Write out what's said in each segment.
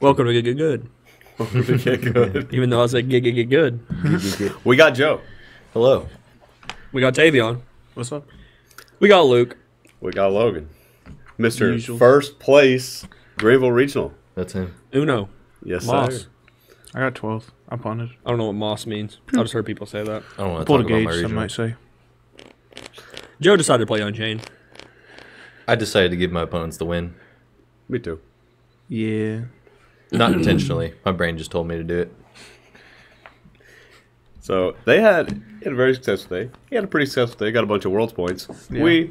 Welcome to Get Good. Welcome to Get Good. Even though I said Get Good. We got Joe. Hello. We got Tavion. What's up? We got Luke. We got Logan. Mr. Usual. First place Greenville Regional. That's him. Uno. Yes, Moss. sir. I got 12th. I punted. I don't know what moss means. I just heard people say that. I don't want to Pulled a talk about gauge, my some regional. might say. Joe decided to play Unchained. I decided to give my opponents the win. Me too. Yeah. Not intentionally. My brain just told me to do it. So they had a very successful day. He had a pretty successful day. Got a bunch of world's points. Yeah.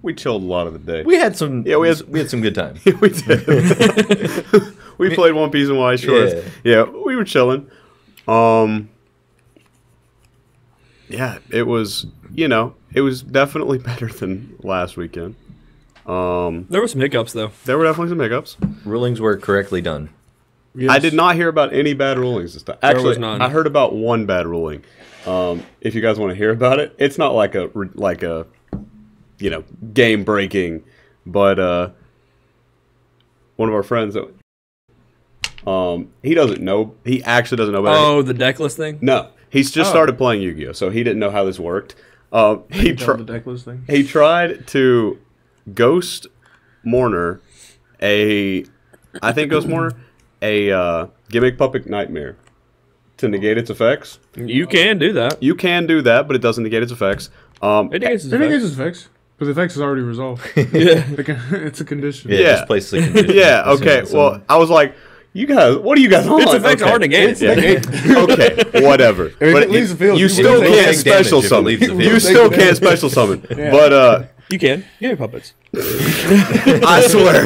We chilled a lot of the day. We had some. Yeah, we had some good time. we did. We played One Piece and Wise Shorts. Yeah, we were chilling. Yeah, it was. It was definitely better than last weekend. There were some hiccups, though. There were definitely some hiccups. Rulings were correctly done. Yes. I did not hear about any bad rulings this time. was Actually, none. I heard about one bad ruling. If you guys want to hear about it, it's not like a game breaking, but one of our friends, he doesn't know. He actually doesn't know about it. Oh, the deckless thing? No, he's just started playing YuGiOh, so he didn't know how this worked. The deckless thing. He tried to Ghost Mourner a Gimmick Puppet Nightmare to negate its effects. You can do that. You can do that, but it doesn't negate its effects. It negates its I think effects. it's fixed. Because the effects is already resolved. Yeah. It's a condition. Yeah, Yeah. just place the condition. Yeah, okay. Well, I was like, you guys, what are you guys on? Its effects Okay. are negated. Yeah. Okay, whatever. If But it leaves the field, you you still will can't take special damage if it summon. leaves the field. You still can't special summon. Yeah. But You can. Give me puppets. I swear,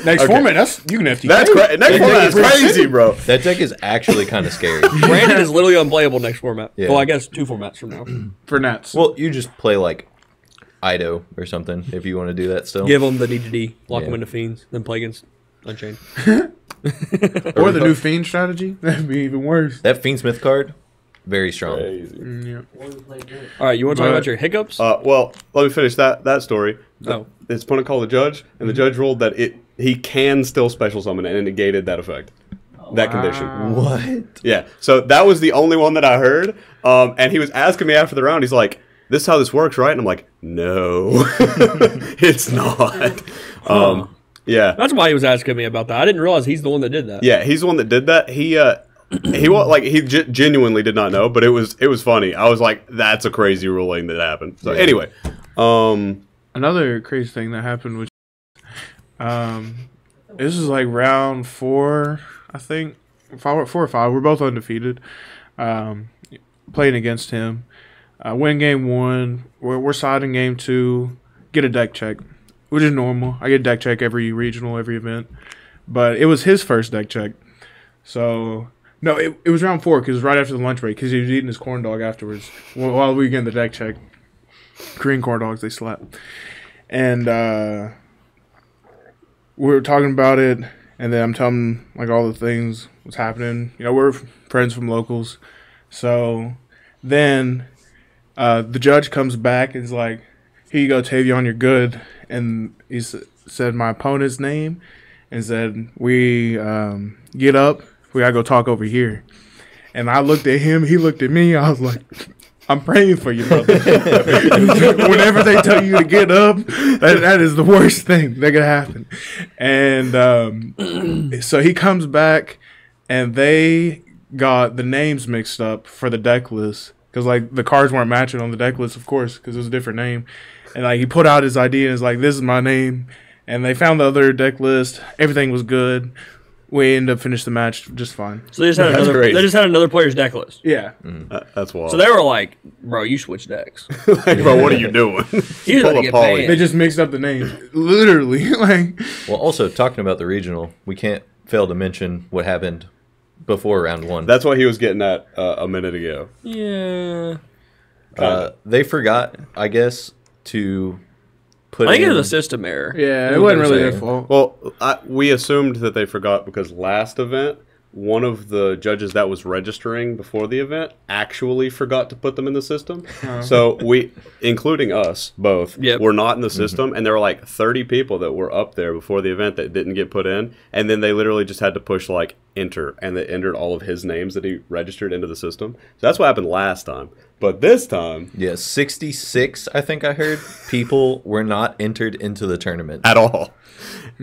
Next format, you can FTK. that's next one is crazy, bro. That deck is actually kind of scary. Brandon is literally unplayable next format. Yeah. Well, I guess 2 formats from now. For Nats. Well, you just play like Ido or something if you want to do that still. Give them the DDD, lock them Yeah. into Fiends, then play against Unchained. Or the new Fiend strategy. That'd be even worse. That Fiendsmith card, very strong. Crazy. Yeah. All right, you want to talk But- about your hiccups? Well, let me finish that story. Oh. His opponent called the judge, and the judge ruled that he can still special summon, and it negated that effect, that condition. What? Yeah, so that was the only one that I heard. And he was asking me after the round. He's like, "This is how this works, right?" And I'm like, "No, it's not." Yeah, That's why he was asking me about that. I didn't realize he's the one that did that. yeah, he's the one that did that. He genuinely did not know, but it was funny. I was like, "That's a crazy ruling that happened." So anyway, Another crazy thing that happened was, this is like round 4, I think, 4 or 5. We're both undefeated. Playing against him, win game 1. We're siding game 2. Get a deck check, which is normal. I get a deck check every regional, every event, but it was his first deck check. So no, it was round 4 because it was right after the lunch break because he was eating his corn dog afterwards while we were getting the deck check. Korean corn dogs, they slap. And we were talking about it, and then I'm telling him like all the things what's happening. We're friends from locals. So then the judge comes back and is like, "Here you go, Tavion, you're good." And he said my opponent's name and said, "We get up. We gotta go talk over here." And I looked at him. He looked at me. I was like, "I'm praying for you, brother." Whenever they tell you to get up, that is the worst thing that could happen. And so he comes back, and they got the names mixed up for the deck list because like the cards weren't matching on the deck list, of course, because it was a different name. And like he put out his ID and is like, "This is my name." And they found the other deck list. Everything was good. We ended up finishing the match just fine. So they just had another player's deck list. Yeah. that's wild. So they were like, "Bro, you switch decks." like, bro, what are you doing? He's Pull gonna a get Polly. paid. They just mixed up the names. Literally. Like, Well, also talking about the regional, we can't fail to mention what happened before round 1. That's what he was getting at a minute ago. Yeah. They forgot, I guess, to put I think in. it was a system error. yeah, What it wasn't they're really their saying. fault. Well, we assumed that they forgot because last event one of the judges that was registering before the event actually forgot to put them in the system. So we, including us both, were not in the system, and there were like 30 people that were up there before the event that didn't get put in, and then they literally just had to push like enter, and they entered all of his names that he registered into the system. So that's what happened last time. But this time... Yeah, 66, I think I heard, people were not entered into the tournament. At all.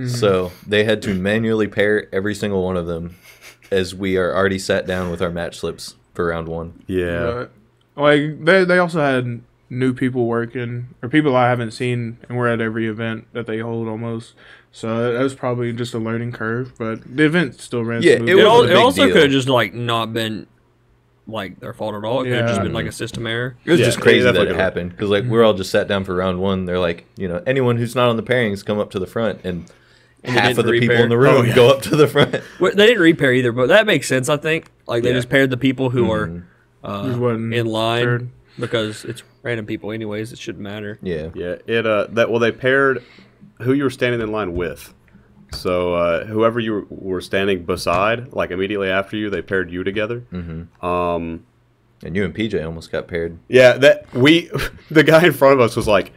So they had to manually pair every single one of them, as we are already sat down with our match slips for round 1. Yeah. Like, they also had new people working, or people I haven't seen, and we're at every event that they hold almost. So that was probably just a learning curve, but the event still ran smoothly. It also could have just like not been like their fault at all. It could have just been like a system error. It was just crazy that it happened, because like we're all just sat down for round 1. They're like, you know, anyone who's not on the pairings come up to the front, and half of the people in the room go up to the front. Well, they didn't repair either, but that makes sense. I think like they just paired the people who are in line because it's random people anyways. It shouldn't matter. Yeah. They paired who you were standing in line with. So whoever you were standing beside, like immediately after you, they paired you together. And you and PJ almost got paired. Yeah, the guy in front of us was like,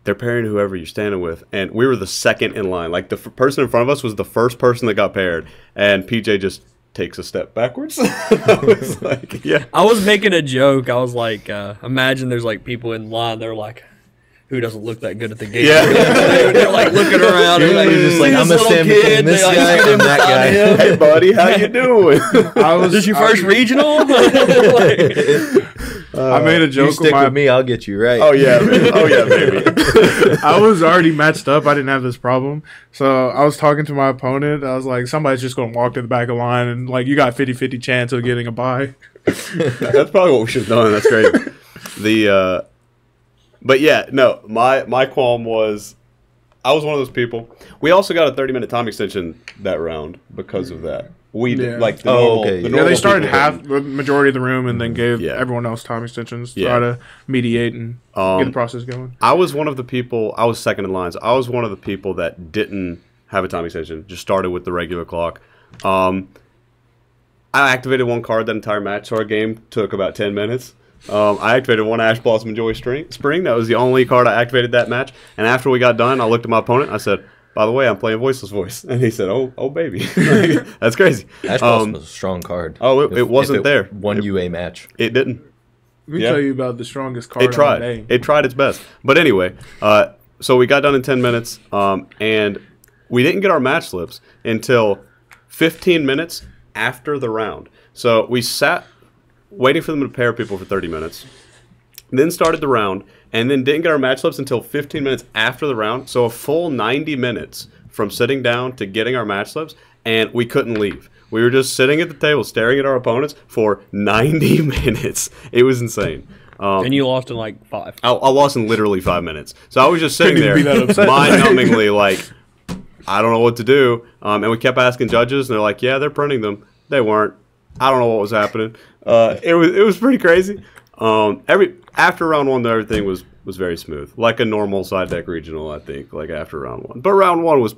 they're pairing whoever you're standing with, and we were the second in line. Like the person in front of us was the first person that got paired, and PJ just takes a step backwards. I was like, I was making a joke. I was like, imagine there's like people in line. They're like, who doesn't look that good at the game? They're like looking around. And like, just like, I'm gonna stand between this guy and that guy. Hey, buddy, how you doing? This is your first regional? I made a joke. You stick with me, I'll get you right. Oh yeah, baby. I was already matched up. I didn't have this problem. So I was talking to my opponent. I was like, somebody's just going to walk to the back of the line, and like, you got 50-50 chance of getting a bye. That's probably what we should have done. That's great. But yeah, no, my qualm was, I was one of those people. We also got a 30-minute time extension that round because of that. We like the normal. They started the majority of the room and then gave everyone else time extensions to try to mediate and get the process going. I was one of the people. I was second in line. So I was one of the people that didn't have a time extension. Just started with the regular clock. I activated one card that entire match, so our game took about 10 minutes. I activated one Ash Blossom and Joy Spring. That was the only card I activated that match. And after we got done, I looked at my opponent. I said, by the way, I'm playing Voiceless Voice. And he said, oh baby. That's crazy. Ash Blossom was a strong card. Oh, it wasn't there. Won you a match. It didn't. Let me tell you about the strongest card. It tried. It tried its best. But anyway, so we got done in 10 minutes, and we didn't get our match slips until 15 minutes after the round. So we sat waiting for them to pair people for 30 minutes, then started the round, and then didn't get our match slips until 15 minutes after the round. So a full 90 minutes from sitting down to getting our match slips, and we couldn't leave. We were just sitting at the table staring at our opponents for 90 minutes. It was insane. And you lost in like 5. I lost in literally 5 minutes. So I was just sitting there mind-numbingly like, I don't know what to do. And we kept asking judges, and they're like, yeah, they're printing them. They weren't. I don't know what was happening. It was pretty crazy. After round 1, everything was very smooth, like a normal side deck regional. I think like after round 1, but round 1 was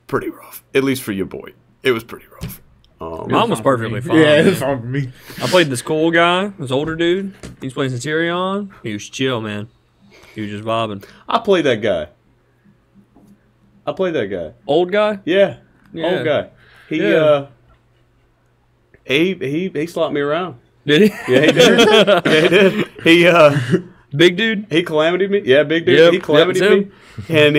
pretty rough, at least for your boy. It was pretty rough. Mine was perfectly fine. Yeah, it was fine for me. I played this cool guy, this older dude. He was playing Centurion. He was chill, man. He was just vibing. I played that guy. Old guy? Yeah. Old guy. He slapped me around. Did he? Yeah, he did. He big dude? He calamity'd me. Yeah, big dude. Yep, He calamity'd me. And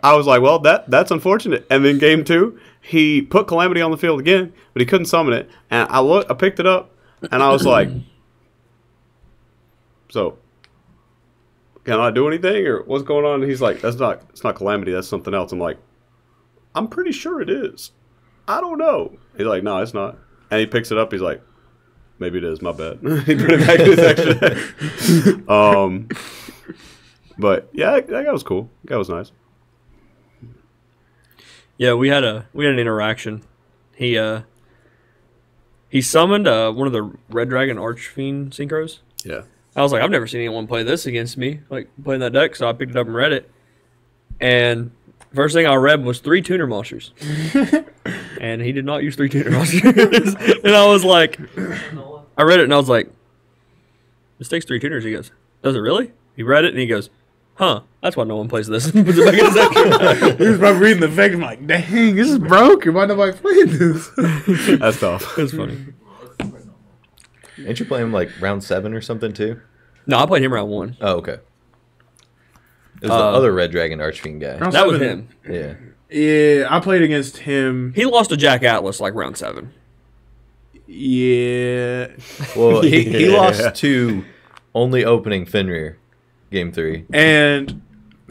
I was like, well, that's unfortunate. And then game 2, he put Calamity on the field again, but he couldn't summon it. And I picked it up, and I was like, so, can I do anything, or what's going on? And he's like, it's not Calamity, that's something else. I'm like, I'm pretty sure it is. I don't know. He's like, no, it's not. And he picks it up. He's like, maybe it is. My bad. He put it back in his extra deck. But yeah, that guy was cool. That guy was nice. Yeah, we had an interaction. He summoned one of the Red Dragon Archfiend synchros. Yeah. I was like, I've never seen anyone play this against me, like playing that deck. So I picked it up and read it. And first thing I read was 3 tuner monsters. and he did not use 3-tuner rosters. And I was like, I read it and I was like, this takes 3 tuners. He goes, does it really? He read it and he goes, huh, that's why no one plays this. Puts it back in his section. He was about reading the fact. I'm like, dang, this is broken. Why nobody playing this? That's tough. It was funny. Ain't you playing like round 7 or something too? No, I played him round 1. Oh, okay. It was the other Red Dragon Archfiend guy. Round That was 7. him. Yeah. Yeah, I played against him. He lost to Jack Atlas like round 7. Yeah. Well, he Yeah. lost to only opening Fenrir, game 3. And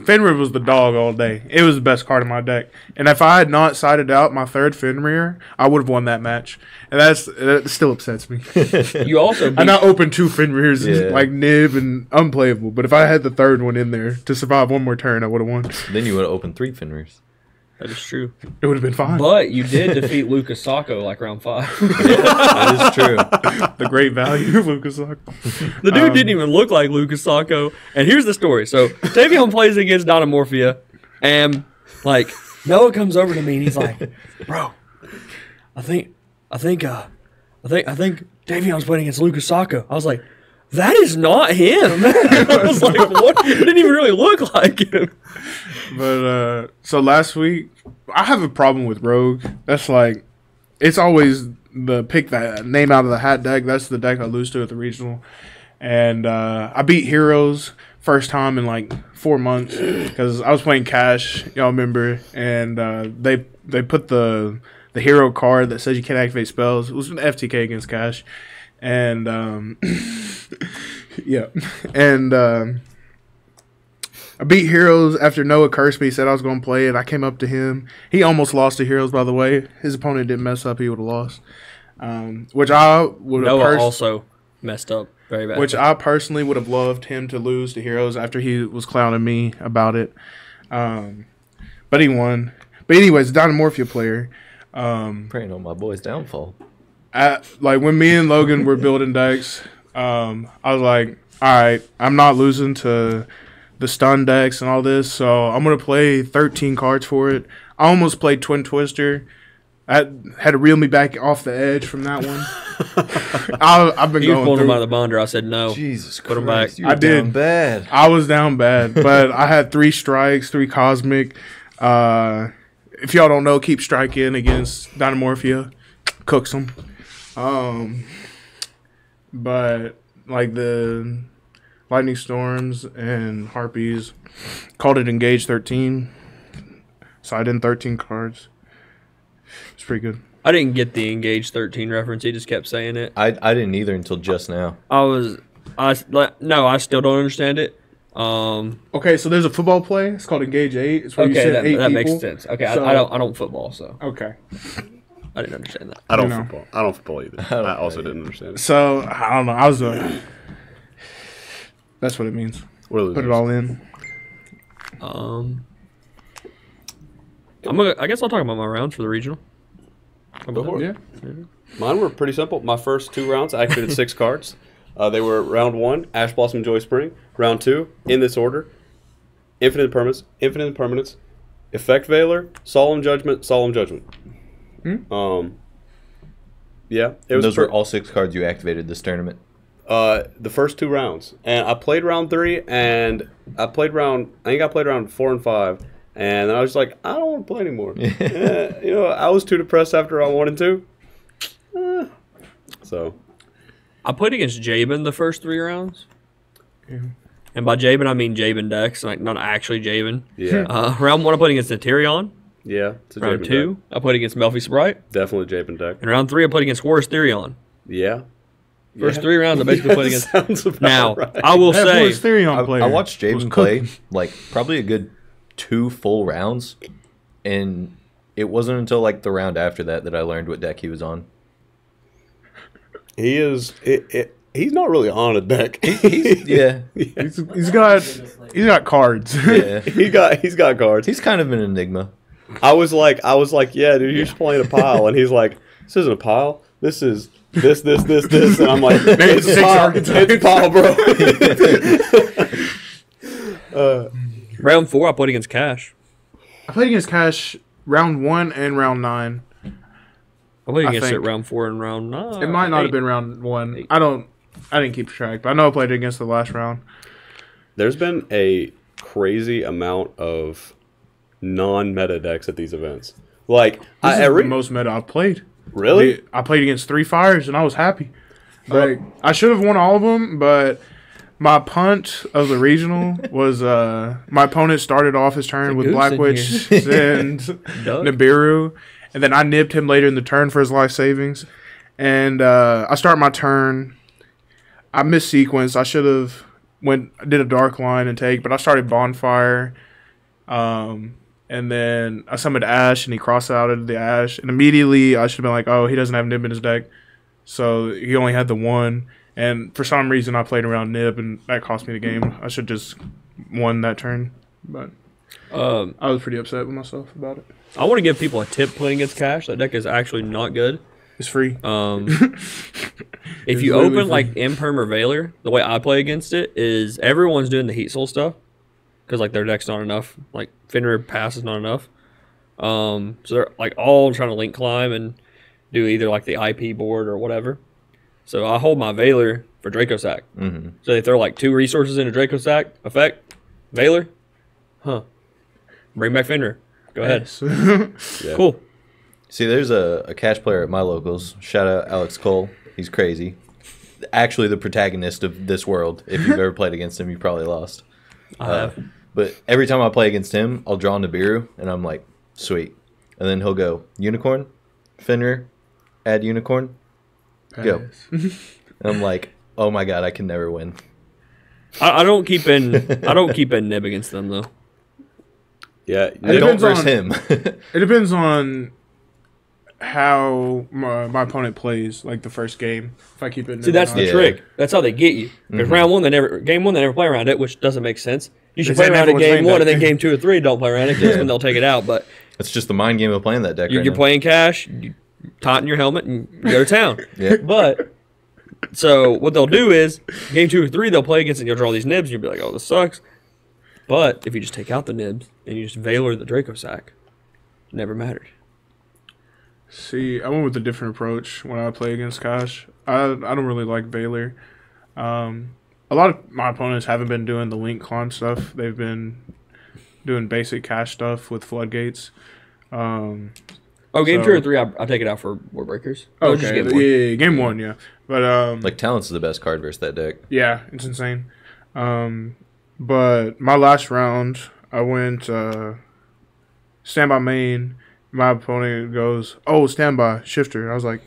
Fenrir was the dog all day. It was the best card in my deck. And if I had not sided out my third Fenrir, I would have won that match. And that still upsets me. You also beat, I not opened 2 Fenrirs, Yeah. like Nib and unplayable. But if I had the third one in there to survive one more turn, I would have won. Then you would have opened 3 Fenrirs. that is true. It would have been fine. But you did defeat Lucas Sacco like round 5. That is true. The great value of Lucas Luck. The dude didn't even look like Lucas Sacco. And here's the story. So Tavion plays against Donamorphia, and like Noah comes over to me and he's like, "Bro, I think Tavion's playing against Lucas Sacco." I was like, "That is not him." I was like, "What?" It didn't even really look like him. But so last week, I have a problem with Rogue. That's like, it's always the pick that name out of the hat deck. That's the deck I lose to at the regional. And I beat Heroes first time in like 4 months because I was playing Cash, y'all remember, and they put the hero card that says you can't activate spells. It was an FTK against Cash, and yeah, and I beat Heroes after Noah cursed me, said I was going to play it. I came up to him. He almost lost to Heroes, by the way. His opponent didn't mess up. He would have lost. Which I would have Noah also messed up very bad. which I personally would have loved him to lose to Heroes after he was clowning me about it. But he won. But anyways, the Dynamorphia player. Praying on my boy's downfall. Like when me and Logan were building decks, I was like, all right, I'm not losing to the stun decks and all this, so I'm going to play 13 cards for it. I almost played Twin Twister. I had to reel me back off the edge from that one. I've been you going pulled him through. out of the bonder. I said no. Jesus Put him Christ, back. you were I did. down bad. I was down bad, but I had 3 strikes, 3 cosmic. If y'all don't know, keep striking against Dynamorphia. Cooks them. But like the Lightning Storms and Harpies called it Engage 13. So I did 13 cards. It's pretty good. I didn't get the Engage 13 reference. He just kept saying it. I didn't either until just now. I still don't understand it. Okay, so there's a football play. It's called Engage 8. It's where you Okay, send that 8 people. makes sense. Okay, So- I don't football, so Okay. I didn't understand that. I don't You know. football. I don't football either. I also didn't understand it. So, I don't know. I was that's what it means. We're Put it losers. all in. I guess I'll talk about my rounds for the regional. Go for it. Yeah. Mine were pretty simple. My first 2 rounds, I activated 6 cards. They were round 1, Ash Blossom Joy Spring. Round 2, in this order, Infinite Permanence, Effect Veiler, Solemn Judgment. Yeah, it was Those were all 6 cards you activated this tournament. the first 2 rounds, and I played round 3, and I played round 4 and 5, and then I was like, I don't want to play anymore. I was too depressed after I wanted to. So I played against Jabin the first 3 rounds. Yeah. And by Jabin, I mean Jabin decks, like not actually Jabin. yeah, Round 1, I played against Netirion. yeah. It's a Round Jabin 2, deck. I played against Melfi Sprite. Definitely Jabin deck. And round 3, I played against Horus Therion. Yeah. First 3 rounds, I basically played against. Sounds about Now, right. I will That say, Force Therion player I watched was Jaden cooking. play like probably a good 2 full rounds, and it wasn't until like the round after that I learned what deck he was on. He is. He's not really on a deck. Yeah, He's got cards. yeah. He's got cards. He's kind of an enigma. I was like, yeah, dude, you're just playing a pile, and he's like, this isn't a pile. This is this, and I'm like, it's a 6 pile. archetypes. It's a pile, bro. round 4, I played against Cash. I played against Cash round 1 and round 9. I played I against it think. round 4 and round 9. It might not have been round 1. Eight. I didn't keep track, but I know I played against the last round. There's been a crazy amount of non-meta decks at these events. Like, This is the most meta I've played. Really? I played against 3 fires and I was happy. Like, I should have won all of them, but my punt of the regional was my opponent started off his turn with goose Black in Witch here. and Doug. Nibiru, and then I nibbed him later in the turn for his life savings. And I start my turn. I missed sequence. I should have did a dark line and take, but I started bonfire. And then I summoned Ash, and he cross-outed the Ash. And immediately, I should have been like, oh, he doesn't have Nib in his deck. So he only had the 1. And for some reason, I played around Nib, and that cost me the game. I should just won that turn. But I was pretty upset with myself about it. I want to give people a tip playing against Cash. That deck is actually not good. It's free. If you open like Imperm or Veiler, the way I play against it is everyone's doing the Heat Soul stuff. Because like their deck's not enough. Like Fenrir Pass is not enough. So they're like all trying to link climb and do either like the IP board or whatever. So I hold my Veiler for Draco Sack. Mm-hmm. So they throw like 2 resources into Draco Sack effect. Veiler, bring back Fenrir. Go ahead. Yeah. Cool. See, there's a cash player at my locals. Shout out Alex Cole. He's crazy. Actually, the protagonist of this world. If you've ever played against him, you probably lost. I have. But every time I play against him, I'll draw Nibiru, and I'm like, sweet. And then he'll go, Unicorn, Fenrir, add Unicorn, go. And I'm like, oh my god, I can never win. I don't keep in Nib against them though. Yeah. I don't depends verse on- him. It depends on how my opponent plays, like the first game. If I keep it in See, that's the Yeah. trick. That's how they get you. Because game one they never play around it, which doesn't make sense. You should They play around never it was game playing 1 that. and then game 2 or 3 don't play around it because when they'll take it out. But It's just the mind game of playing that deck you're right now. playing Cash, you taunting your helmet and you go to town. Yeah. But so what they'll do is game 2 or 3 they'll play against and you'll draw these nibs and you'll be like, oh, this sucks. But if you just take out the nibs and you just Veiler the Draco Sack, it never mattered. See, I went with a different approach when I play against Kosh. I don't really like Veiler. A lot of my opponents haven't been doing the link climb stuff. They've been doing basic cash stuff with floodgates. Game So- 2 or 3 I take it out for War Breakers. Or just Okay, game 1. yeah, game 1, yeah. But Like, Talents is the best card versus that deck. yeah, it's insane. But my last round, I went standby main. My opponent goes, oh, standby, shifter. And I was like,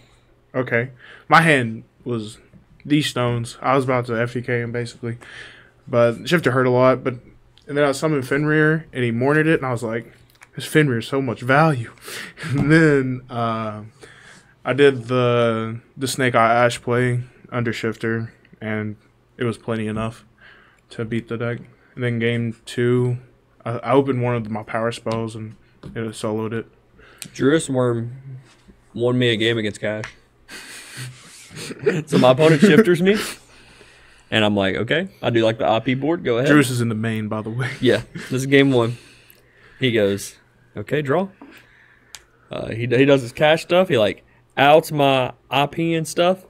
okay. My hand was these stones. I was about to FTK him, basically. But shifter hurt a lot. And then I summoned Fenrir, and he mourned it, and I was like, this Fenrir is so much value. And then I did the Snake Eye Ash play under shifter, and it was plenty enough to beat the deck. And then game 2, I opened one of my power spells, and it soloed it. Druid's Worm won me a game against Cash. So my opponent shifters me. And I'm like, okay, I do like the IP board. Go ahead. Druce is in the main, by the way. Yeah, this is game 1. He goes, okay, draw. He does his Cash stuff. He like outs my IP and stuff.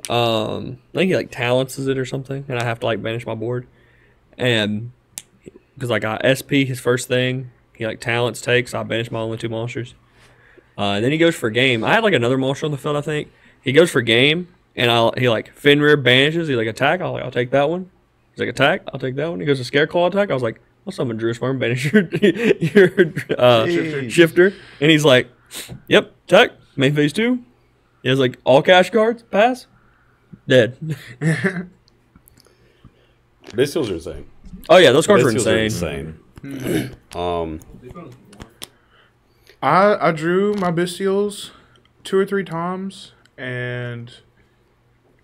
I think he like talents it or something. And I have to like banish my board. And because like I SP his first thing. He like talents takes. I banish my only 2 monsters. And then he goes for game. I had like another monster on the field, I think. He goes for game, and he like Fenrir banishes. He like attack. I'll take that one. He's like attack. I'll take that one. He goes to Scare Claw attack. I was like, I'll summon Druid's Worm, banish your shifter. And he's like, yep, attack. Main phase 2. He has like all cash cards. Pass. Dead. Bestials are insane. Oh yeah, those cards are Bestials insane. I drew my Bestials 2 or 3 times, and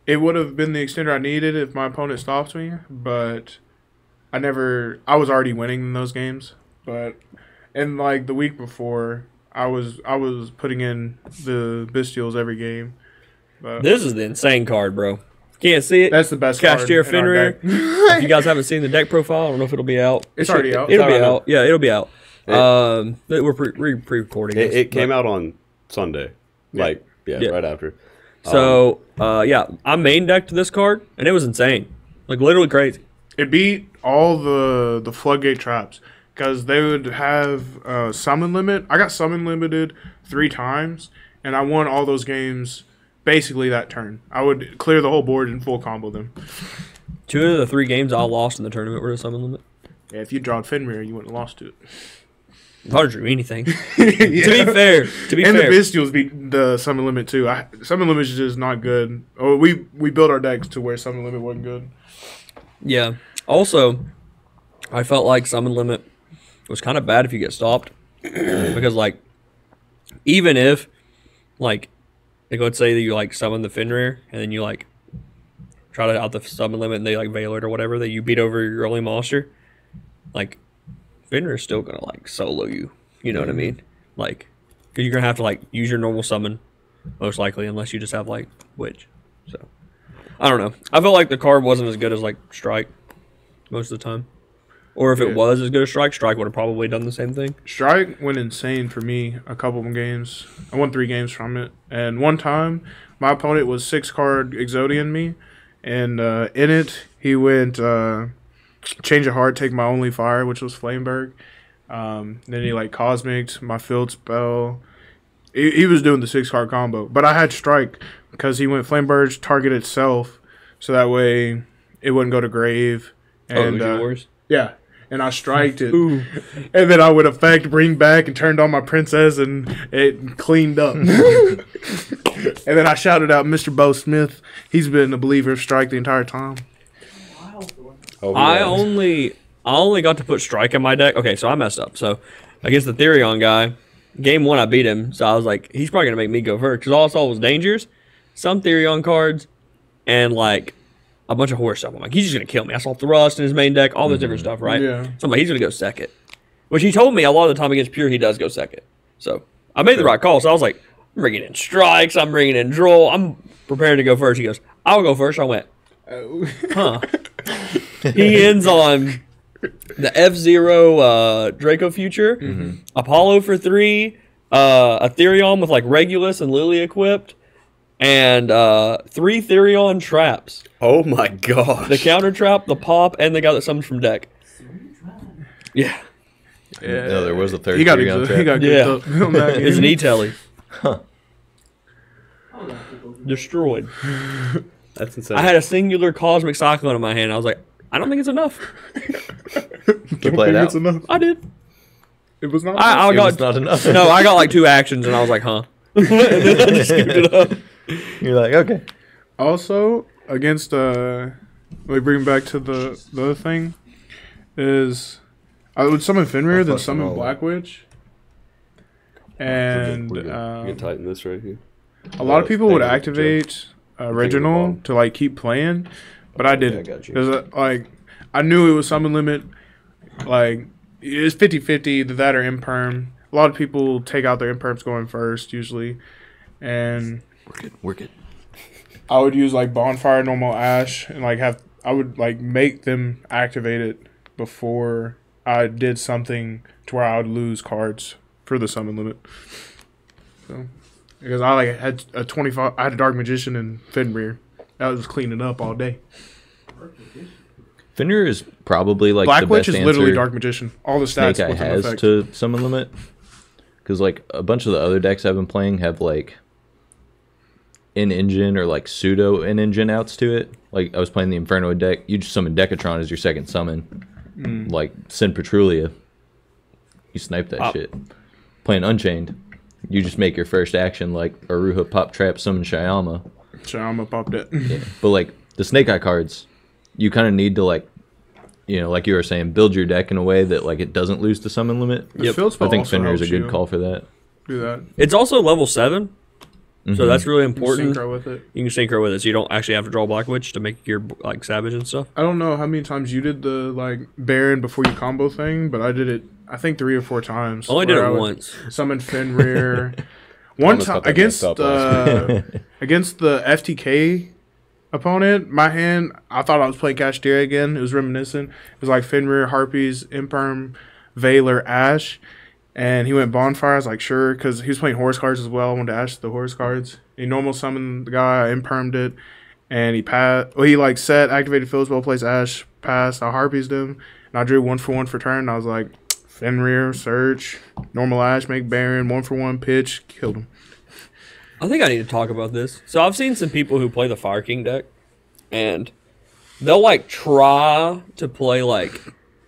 it would have been the extender I needed if my opponent stopped me, but I was already winning in those games. But in like the week before, I was putting in the Bestials every game. But This is the insane card, bro. Can't see it. that's the best Cash card Tier in our Fenrir. deck. If you guys haven't seen the deck profile, I don't know if it'll be out. It's already out. It'll be It's already out. Yeah, it'll be out. We're pre-recording. It came out on Sunday. Like Yeah, Yeah. right after. So, yeah, I main decked this card, and it was insane. Like, literally crazy. It beat all the floodgate traps because they would have summon limit. I got summon limited 3 times, and I won all those games basically that turn. I would clear the whole board and full combo them. 2 of the 3 games I lost in the tournament were to summon limit. Yeah, if you drawed Fenrir, you wouldn't have lost to it. Hard to dream anything. Yeah. To be fair, And the Bestials beat the summon limit too. Summon limit is just not good. Oh, we built our decks to where summon limit wasn't good. Yeah. Also, I felt like summon limit was kind of bad if you get stopped. Because, like, even if, like let's say that you, like, summon the Fenrir, and then you, like, try to out the summon limit, and they, like, veil it or whatever, that you beat over your only monster, like, Fenrir's still gonna, like, solo you. You know what I mean? Like, because you're gonna have to, like, use your normal summon, most likely, unless you just have, like, Witch. So, I don't know. I felt like the card wasn't as good as, like, Strike most of the time. Or if it was as good as Strike, Strike would have probably done the same thing. Strike went insane for me a couple of games. I won 3 games from it. And one time, my opponent was 6-card Exodian me. And in it, he went Change of Heart, take my only fire, which was Flameberg. Then he, like, Cosmicked my field spell. He was doing the 6-card combo. But I had Strike because he went Flameberg, target itself. So that way, it wouldn't go to Grave. And, it was yours? Yeah. And I striked it. Ooh. And then I would effect bring back and turned on my princess and it cleaned up. And then I shouted out Mr. Bo Smith. He's been a believer of Strike the entire time. Oh, I only got to put Strike in my deck. Okay, so I messed up. So against the Therion guy, game 1 I beat him. So I was like, he's probably gonna make me go first because all I saw was dangers, some Therion cards, and like a bunch of horror stuff. I'm like, he's just gonna kill me. I saw Thrust in his main deck, all this different stuff, right? Yeah. So I'm like, he's gonna go second. Which he told me a lot of the time against Pure, he does go second. So I made the right call. So I was like, I'm bringing in strikes, I'm bringing in droll, I'm preparing to go first. He goes, I'll go first. I went, huh. He ends on the F-Zero Draco Future, Apollo for 3, a Therion with like Regulus and Lily equipped, and 3 Therion traps. Oh my gosh. The counter trap, the pop, and the guy that summons from deck. Yeah. Yeah. No, there was a third. He got Therion trap. good Yeah. stuff on that It's an game. E-Telly. Destroyed. That's insane. I had a singular Cosmic Cyclone in my hand. I was like, I don't think it's enough. You play it out. It's enough. I did. It was not. I It got was not enough. no, I got like 2 actions, and I was like, huh. And then I just skipped it up. You're like, okay. Also, against we bring back to the other thing is I would summon Fenrir, then summon all Black Witch, and We're good. You can tighten this right here. a lot of people would Thank you, activate Reginald to like keep playing, but I didn't I got you. because like I knew it was summon limit. Like it's 50-50, either that or imperm. A lot of people take out their imperms going first usually, and We're good. I would use like bonfire, normal ash, and like I would like make them activate it before I did something to where I would lose cards for the summon limit. So because I like had a 25, I had a Dark Magician and Fenrir. I was cleaning up all day. Fenrir is probably like Black the Witch best is literally answer Dark Magician. All the stats Snake Eye with an has effect. to summon limit. Because like a bunch of the other decks I've been playing have like in-engine or like pseudo in-engine outs to it. Like I was playing the Inferno deck. You just summon Decatron as your second summon. Like send Petrulia. You snipe that shit. Playing Unchained. You just make your first action like Aruha Pop Trap summon Shyama. Shyama popped it. Yeah. But like the Snake Eye cards, you kind of need to like, you know, like you were saying, build your deck in a way that like it doesn't lose the summon limit. The field spell I think also Fenrir is a helps good you call for that. do that. It's also level 7, so that's really important. Synchro with it. You can synchro with it, so you don't actually have to draw Black Witch to make your like Savage and stuff. I don't know how many times you did the like Baron before you combo thing, but I did it I think 3 or 4 times. I only did where it I would once. Summon Fenrir. One Almost time got that against messed up against the FTK opponent, my hand I thought I was playing Kashtira again. It was reminiscent. It was like Fenrir, Harpies, Imperm, Veiler, Ash, And he went bonfire. I was like, sure, because he was playing horse cards as well. I wanted to ash the horse cards. He normal summoned the guy. I impermed it. And he passed. Well, he like set, activated Phil's well placed ash, passed. I harpiesed him. And I drew 1/1 for turn. And I was like, Fenrir, search, normal ash, make Baron, 1/1, pitch, killed him. I think I need to talk about this. So I've seen some people who play the Fire King deck, and they'll like try to play like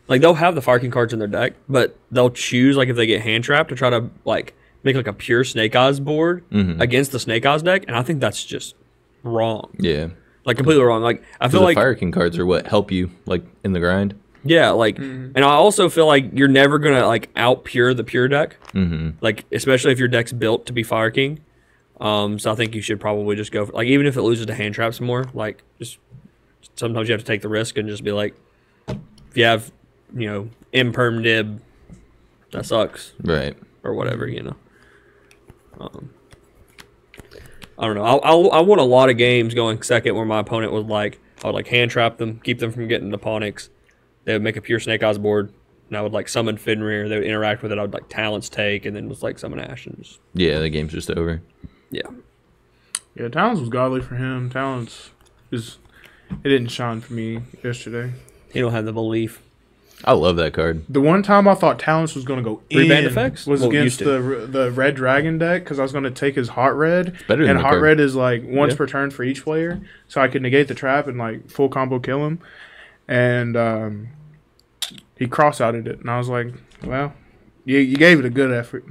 they'll have the Fire King cards in their deck, but they'll choose like if they get hand trapped to try to like make like a pure Snake Eyes board against the Snake Eyes deck, and I think that's just wrong. Yeah. Like completely wrong. Like I feel The like Fire King cards are what help you like in the grind. yeah, like and I also feel like you're never gonna like out pure the pure deck. Like especially if your deck's built to be Fire King. So I think you should probably just go for, like even if it loses to hand traps more, like just sometimes you have to take the risk and just be like, if you have imperm nib, that sucks, Right. or whatever, I don't know. I won a lot of games going second where my opponent was like, I would like hand trap them, keep them from getting the Ponyx. They would make a pure Snake Eyes board, and I would like summon Fenrir. They would interact with it. I would like Talents take, and then just like summon Ash and just Yeah, the game's just over. yeah. Yeah, Talents was godly for him. Talents it didn't shine for me yesterday. You don't have the belief. I love that card. The one time I thought Talents was going to go Reband in effects? was Well, against used the Red Dragon deck because I was going to take his Hot Red. better than and the Hot card. Red is like once Yeah. per turn for each player, so I could negate the trap and like full combo kill him. And he cross-outed it, and I was like, well, you gave it a good effort.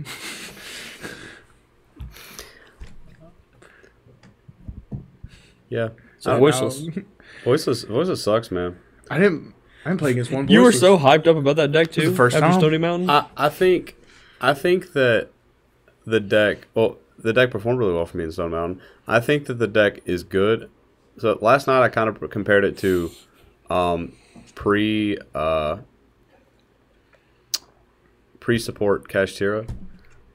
Yeah. So voiceless. Voiceless sucks, man. I didn't play against one. You were Voiceless. so hyped up about that deck too. the first after time. Stony Mountain. I think that the deck performed really well for me in Stone Mountain. I think that the deck is good. So last night I kind of compared it to pre-support Kashtira.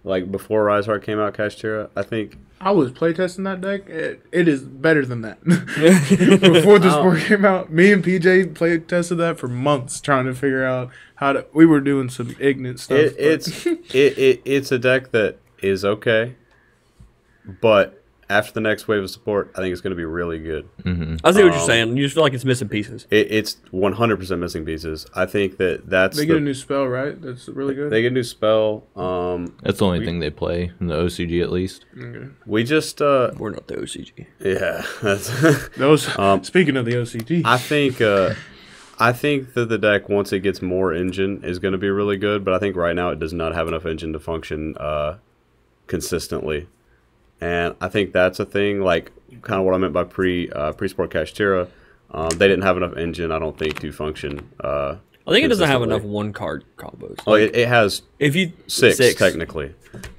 Like before Rise Heart came out, Kashtira. I think I was playtesting that deck. It is better than that. Before the sport came out, me and PJ playtested that for months, trying to figure out how to. We were doing some ignorant stuff. it's a deck that is okay, but after the next wave of support, I think it's going to be really good. I see what you're saying. You just feel like it's missing pieces. It's 100% missing pieces. I think that's they get a new spell, right? That's really good. they get a new spell. That's the only thing they play in the OCG at least. Okay. We just We're not the OCG. yeah. That's Those. Speaking of the OCG, I think that the deck once it gets more engine is going to be really good, but I think right now it does not have enough engine to function consistently. And I think that's a thing, like kind of what I meant by pre-sport Kashtira. They didn't have enough engine, I don't think, to function. I think it doesn't have consistently. enough one card combos. Oh, it has If you six technically.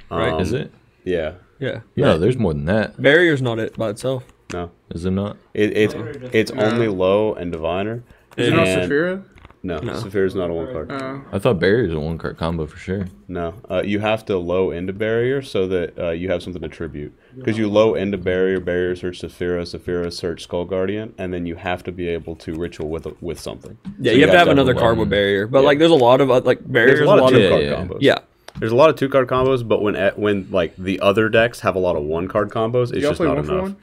Right. Is it? Yeah. Yeah. No, there's more than that. Barrier's not it by itself. No. Is it not? It's only low and diviner. is it not and- Saphira? No, Saphira's not a one card. I thought Barrier's a one card combo for sure. No, you have to low into barrier so that you have something to tribute. Because you low into barrier, barrier search Saphira, Saphira search Skull Guardian, and then you have to be able to ritual with something. Yeah, So you have to have another one. card with barrier. But Yeah. like there's a lot of like barriers. There's a lot of two card yeah. combos. Yeah. There's a lot of 2-card combos, but when like the other decks have a lot of 1-card combos, it's Y'all just play not one for enough. one?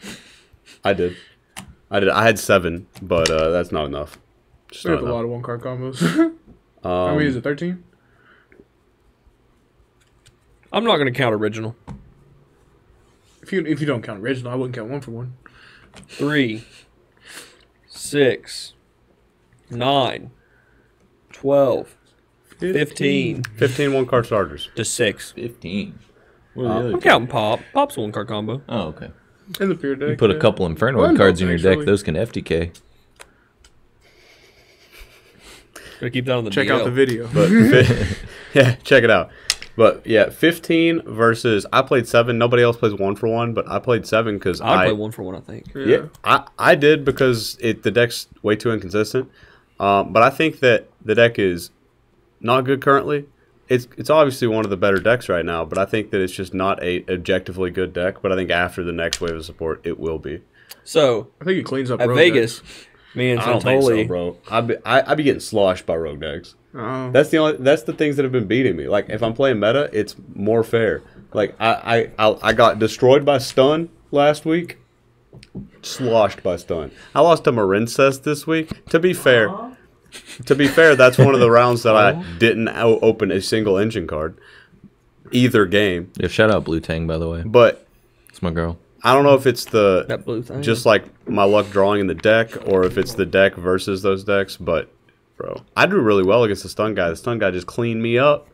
I did. I had 7, but that's not enough. Just We not have a enough. lot of one card combos. How many is it? 13? I'm not gonna count original. If you don't count original, I wouldn't count one for one. 3, 6, 9, 12, 15 15 1-card starters. to 6. 15. What are the I'm other counting Pop. Pop's a one card combo. Oh, okay. In the pure deck. You put a yeah. couple Inferno Well, cards in your deck, actually. those can FTK. Gotta keep that on the Check DL. out the video. But yeah, check it out. But yeah, 15 versus I played 7. Nobody else plays 1 for 1, but I played 7 because I'd play one for one, I think. Yeah, I did because the deck's way too inconsistent. But I think that the deck is not good currently. It's obviously one of the better decks right now, but I think that it's just not a objectively good deck. But I think after the next wave of support, it will be. So I think it cleans up at road Vegas, decks. Me and I don't think Santoli. so, bro. I be getting sloshed by rogue decks. Oh. That's the things that have been beating me. Like if I'm playing meta, it's more fair. Like I got destroyed by stun last week. Sloshed by stun. I lost to Marincess this week. To be fair, that's one of the rounds that I didn't open a single engine card either game. Yeah, shout out Blue Tang, by the way. But It's my girl. I don't know if it's That blue thing. just like my luck drawing in the deck, or if it's the deck versus those decks. But bro, I do really well against the stun guy. The stun guy just cleaned me up.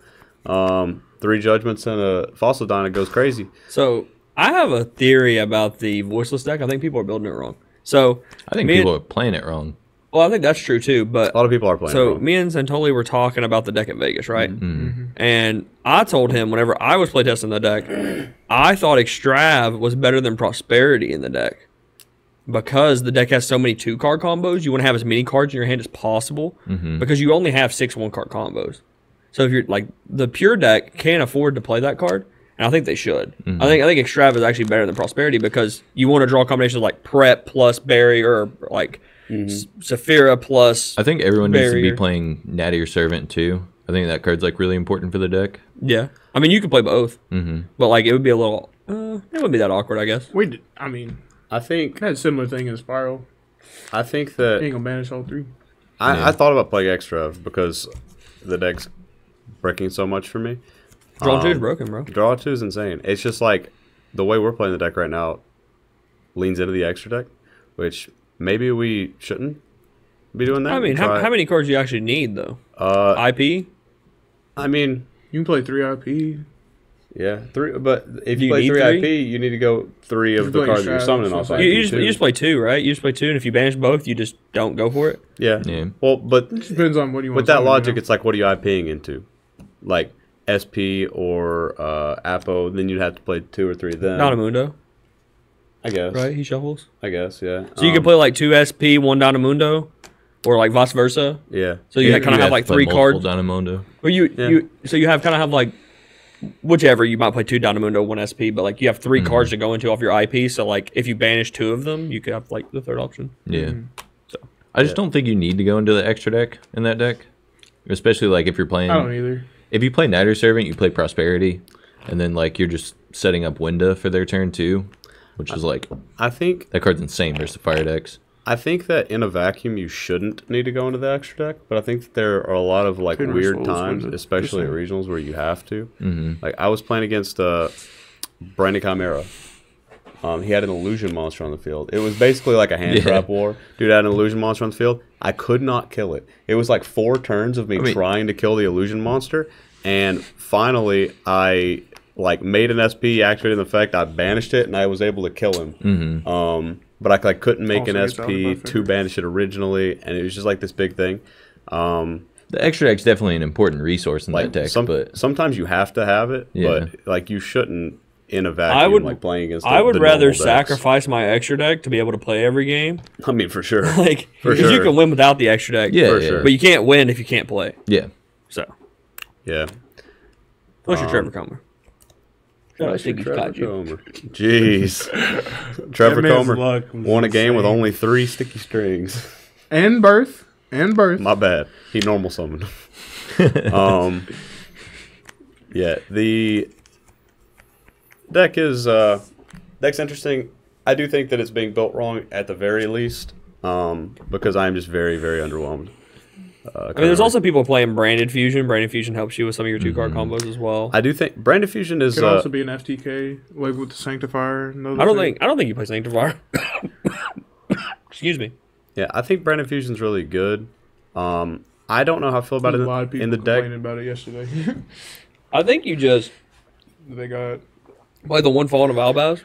3 judgments and a fossil dine. It goes crazy. So I have a theory about the voiceless deck. I think people are building it wrong. So I think people are playing it wrong. Well, I think that's true too. But A lot of people are playing. so it wrong. me and Santoli were talking about the deck at Vegas, right? And I told him whenever I was playtesting the deck, I thought Extrav was better than Prosperity in the deck. Because the deck has so many 2-card combos, you want to have as many cards in your hand as possible. Because you only have 6 1-card combos. So if you're like the pure deck can't afford to play that card, and I think they should. I think Extrav is actually better than Prosperity because you want to draw combinations like Prep plus Barrier, or like Saphira plus. I think everyone needs to Barrier. be playing Natty or Servant too. I think that card's like really important for the deck. Yeah, I mean you could play both, but like it would be a little. It wouldn't be that awkward, I guess. I mean, I think I had a similar thing in Spiral. I think You that ain't gonna banish all 3. I thought about playing extra because the deck's breaking so much for me. Draw 2 is broken, bro. Draw 2 is insane. It's just like the way we're playing the deck right now leans into the extra deck, which maybe we shouldn't be doing that. I mean, how many cards do you actually need though? IP. I mean, You can play 3 IP. yeah, 3. But if Do you you play need 3 3? IP, you need to go 3 of You're the playing cards that you're Shadows, summoning so off it's IP. like- You just play 2, right? You just play 2, and if you banish both, you just don't go for it. Yeah. Yeah. Well, but It depends on what you want. with that logic, it's like, what are you IPing into? Like SP or Apo, then you'd have to play 2 or 3 of them. Dynamundo, I guess. right? He shuffles. I guess, yeah. So you can play like 2 SP, 1 Dynamundo, or like vice versa. Yeah. So you kind of have to like play 3 multiple cards. Dynamundo. Or so you have kind of have like whichever, you might play 2 Dynamundo, 1 SP, but like you have 3 cards to go into off your IP. So like if you banish 2 of them, you could have like the 3rd option. Yeah. So I just don't think you need to go into the extra deck in that deck, especially like if you're playing. I don't either. If you play Knight or Servant, you play Prosperity, and then like you're just setting up Winda for their turn too, which is like I think that card's insane versus the fire decks. that in a vacuum you shouldn't need to go into the extra deck, but I think that there are a lot of like Couldn't weird resolve times, with it. especially at regionals, where you have to. Like I was playing against Brandon Chimera. He had an illusion monster on the field. It was basically like a hand trap war. Dude had an illusion monster on the field. I could not kill it. It was like 4 turns of me trying to kill the illusion monster, and finally I like made an SP, activated an effect, I banished it, and I was able to kill him. But I couldn't make Also an gets out of my SP to favor. banish it originally, and it was just like this big thing. The extra deck's definitely an important resource in that deck, but sometimes you have to have it, Yeah. but like you shouldn't in a vacuum like playing against. I would the rather normal decks. sacrifice my extra deck to be able to play every game. I mean, for sure. Like For because you sure. can win without the extra deck. yeah, for yeah, sure. But you can't win if you can't play. yeah. So Yeah. plus your Trevor Comer. Shout out Sticky Trevor Kaiju. Comer. Jeez. Trevor That man's Comer luck was won a game with insane. only 3 sticky strings. And birth. My bad. He normal summoned. Yeah, the deck is deck's interesting. I do think that it's being built wrong at the very least, because I'm just very, very underwhelmed. I mean, there's also people playing Branded Fusion. Branded Fusion helps you with some of your 2-card combos as well. I do think Brand of Fusion is Could also be an FTK, like with the Sanctifier. And those I don't things. think you play Sanctifier. Excuse me. yeah. I think Brand of Fusion's really good. I don't know how I feel about There's it a lot of people in the deck. complaining about it yesterday. I think you just They got play the one Fallen of Albaz,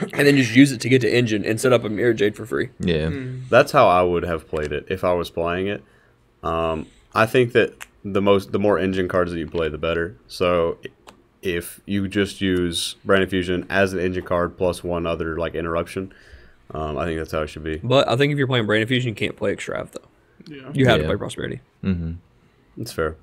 and then just use it to get to Engine and set up a Mirror Jade for free. Yeah. That's how I would have played it if I was playing it. I think that the more engine cards that you play, the better. So if you just use Brand of Fusion as an engine card plus one other like interruption, I think that's how it should be. But I think if you're playing Branded Fusion, you can't play Extrav though. yeah. You have to Yeah. play Prosperity. It's fair.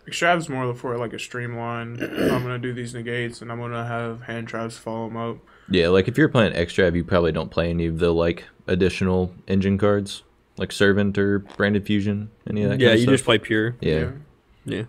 Extrav's more for like a streamline. I'm gonna do these negates and I'm gonna have hand traps follow them up. Yeah, like if you're playing extrav, you probably don't play any of the like additional engine cards, like Servant or Branded Fusion, any of that. Yeah, kind of you stuff. just play pure. Yeah. Yeah.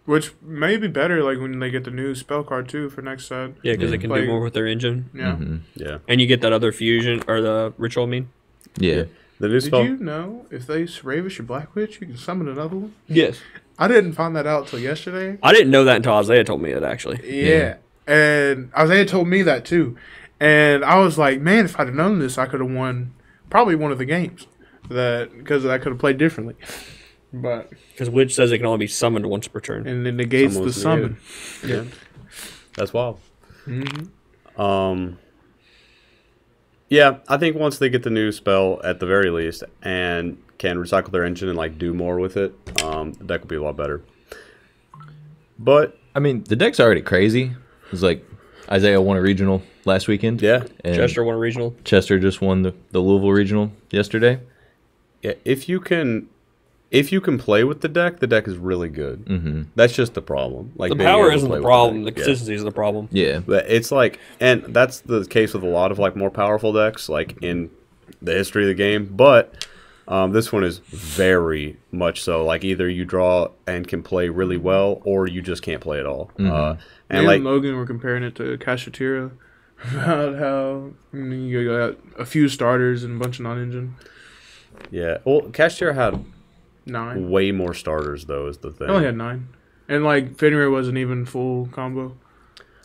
Which may be better, like when they get the new spell card too for next set. Yeah, because Yeah. they can Like- do more with their engine. Yeah. Yeah. And you get that other fusion, or the ritual, I mean. Yeah. The new Did spell. you know if they Ravish your Black Witch, you can summon another one? Yes. I didn't find that out till yesterday. I didn't know that until Isaiah told me it, actually. Yeah. And Isaiah told me that too. And I was like, man, if I'd have known this, I could have won probably one of the games. Because I could have played differently. But Because Witch says it can only be summoned once per turn. and it negates Someone the was summon. Yeah. That's wild. Mm-hmm. Yeah, I think once they get the new spell at the very least and can recycle their engine and like do more with it, the deck will be a lot better. But I mean, the deck's already crazy. It's like Isaiah won a regional last weekend. yeah, And Chester won a regional. Chester just won the Louisville regional yesterday. yeah, if you can play with the deck is really good. Mm-hmm. That's just the problem. Like The being power able to isn't play the with problem. The deck. Yeah. consistency is the problem. Yeah. But it's like, and that's the case with a lot of like more powerful decks, like in the history of the game. But this one is very much so. Like either you draw and can play really well, or you just can't play at all. Mm-hmm. And Me like, and Logan were comparing it to Kashatira about how you got a few starters and a bunch of non-engine. yeah. Well, Cashier had 9. way more starters though. Is the thing. I only had 9. And like Fenrir wasn't even full combo.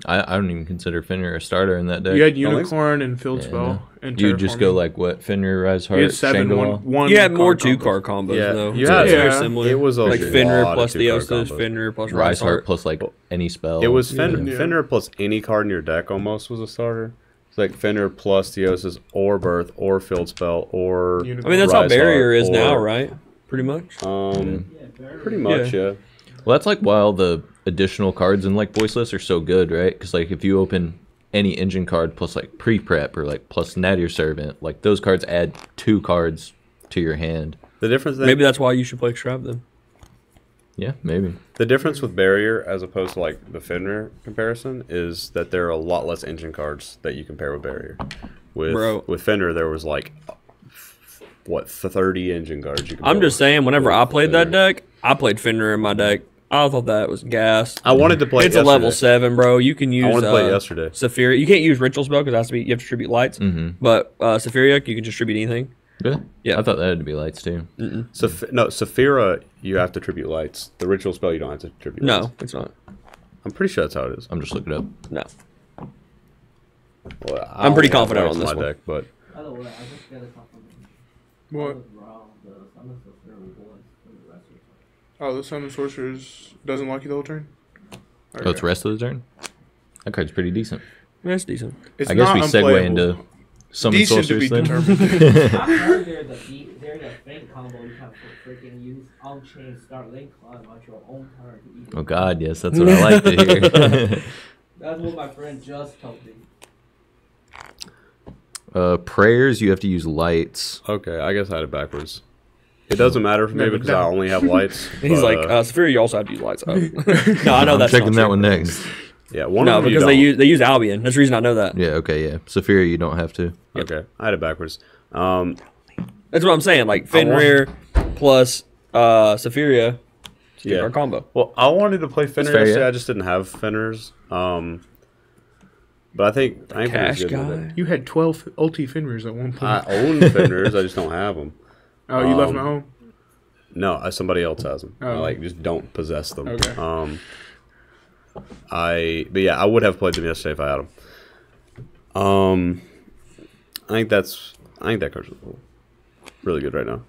I don't even consider Fenrir a starter in that deck. You had think so. Unicorn and Field Yeah, Spell no. and You just go Terraforming. like what? Fenrir, Rise You Heart, had 7 Shangri-La? one You had more card two-card combos, Yeah, though. you So had- it's very Yeah. similar. It was a like Fenrir lot of plus two-card Theosis, combos. Fenrir plus Rise Heart Heart. plus like any spell. It was Yeah. Fenrir plus any card in your deck almost was a starter. It's like Fenrir plus Theosis or Birth or Field Spell or. Unicorn. I mean, that's how Rise Barrier Heart is now, or- right? Pretty much. Pretty much, yeah. Well, that's like why all the additional cards in like Voiceless are so good, right? Because like if you open any engine card plus like pre-prep or like plus Nadir Servant, like those cards add 2 cards to your hand. The difference then, Maybe that's why you should play Extrav then. Yeah, maybe. the difference with Barrier as opposed to like the Fenrir comparison is that there are a lot less engine cards that you compare with Barrier. With Fenrir, there was like 30 engine cards you can. I'm play just with. saying, whenever I played that Fenrir. deck, I played Fenrir in my deck. I thought that was gas. I wanted to play. It's a level 7, bro. You can use. I wanted to play it yesterday. Saphira. You can't use Ritual Spell because it has to be. You have to distribute lights. Mhm. But Saphira, you can distribute anything. Really? Yeah. I thought that had to be lights too. No, Saphira, you have to tribute lights. The ritual spell, you don't have to tribute lights. No, it's not. I'm pretty sure that's how it is. I'm just looking it up. No. Well, I I'm pretty only have confident lights on in this my one. deck, but By the way, I just got a confirmation. What? I was wrong. The summon sorcerer rewards for the rest of the time. Oh, the Summon Sorceress doesn't lock you the whole turn? Oh, it's rest of the turn? That card's pretty decent. That's decent. It's I guess not we segue unplayable. into Summon Decent to be Sorceress then. determined. I heard there's a faint combo you can freaking use on-chain start link climb on your own turn to eat. Oh god, yes, that's what I like to hear. That's what my friend just told me. Prayers, you have to use lights. okay, I guess I had it backwards. It doesn't matter for me Never because I done. only have lights. He's but, like, Saphira, you also have to use lights. Oh. No, I know I'm that's checking not that true. one next. yeah, one No, of them you because don't. they use Albion. That's the reason I know that. Yeah, okay, yeah. Saphira, you don't have to. Okay, I had it backwards. That's what I'm saying. Like Fenrir plus Saphira, Yeah. our combo. Well, I wanted to play Fenrir fair, yesterday. yeah. I just didn't have Fenrirs. But I think Fenrir's Cash good with guy. it. You had 12 ulti Fenrirs at one I point. own Fenrirs. I just don't have them. Oh, you left them at home? No, somebody else has them. I Oh. like just don't possess them. Okay. But yeah, I would have played them yesterday if I had them. I think that card's really good right now.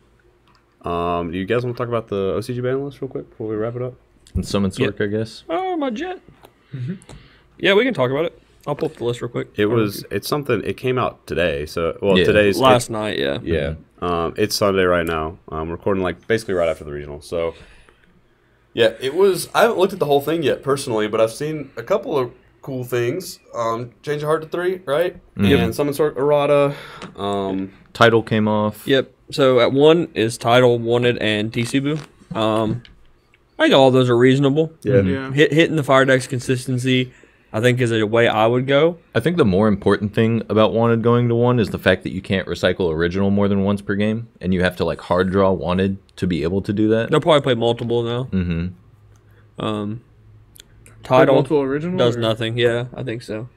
Do you guys want to talk about the OCG ban list real quick before we wrap it up? And Summon Sork, I guess. Oh, my jet. Yeah, we can talk about it. I'll pull up the list real quick. It's something. It came out today. So Yeah. today's Last night, yeah. Yeah. It's Sunday right now. I'm recording like basically right after the regional. So yeah, it was. I haven't looked at the whole thing yet personally, but I've seen a couple of cool things. Change of Heart to 3, right? And Summon Sword Errata. Title came off. Yep. So at 1 is Tidal, Wanted, and Tsubu. I think all those are reasonable. Yeah. Yeah. Hitting the fire deck's consistency. I think is a way I would go. I think the more important thing about Wanted going to 1 is the fact that you can't recycle original more than once per game, and you have to like hard draw Wanted to be able to do that. They'll probably play multiple now. Mm-hmm. Title multiple original does or- nothing. Yeah, I think so.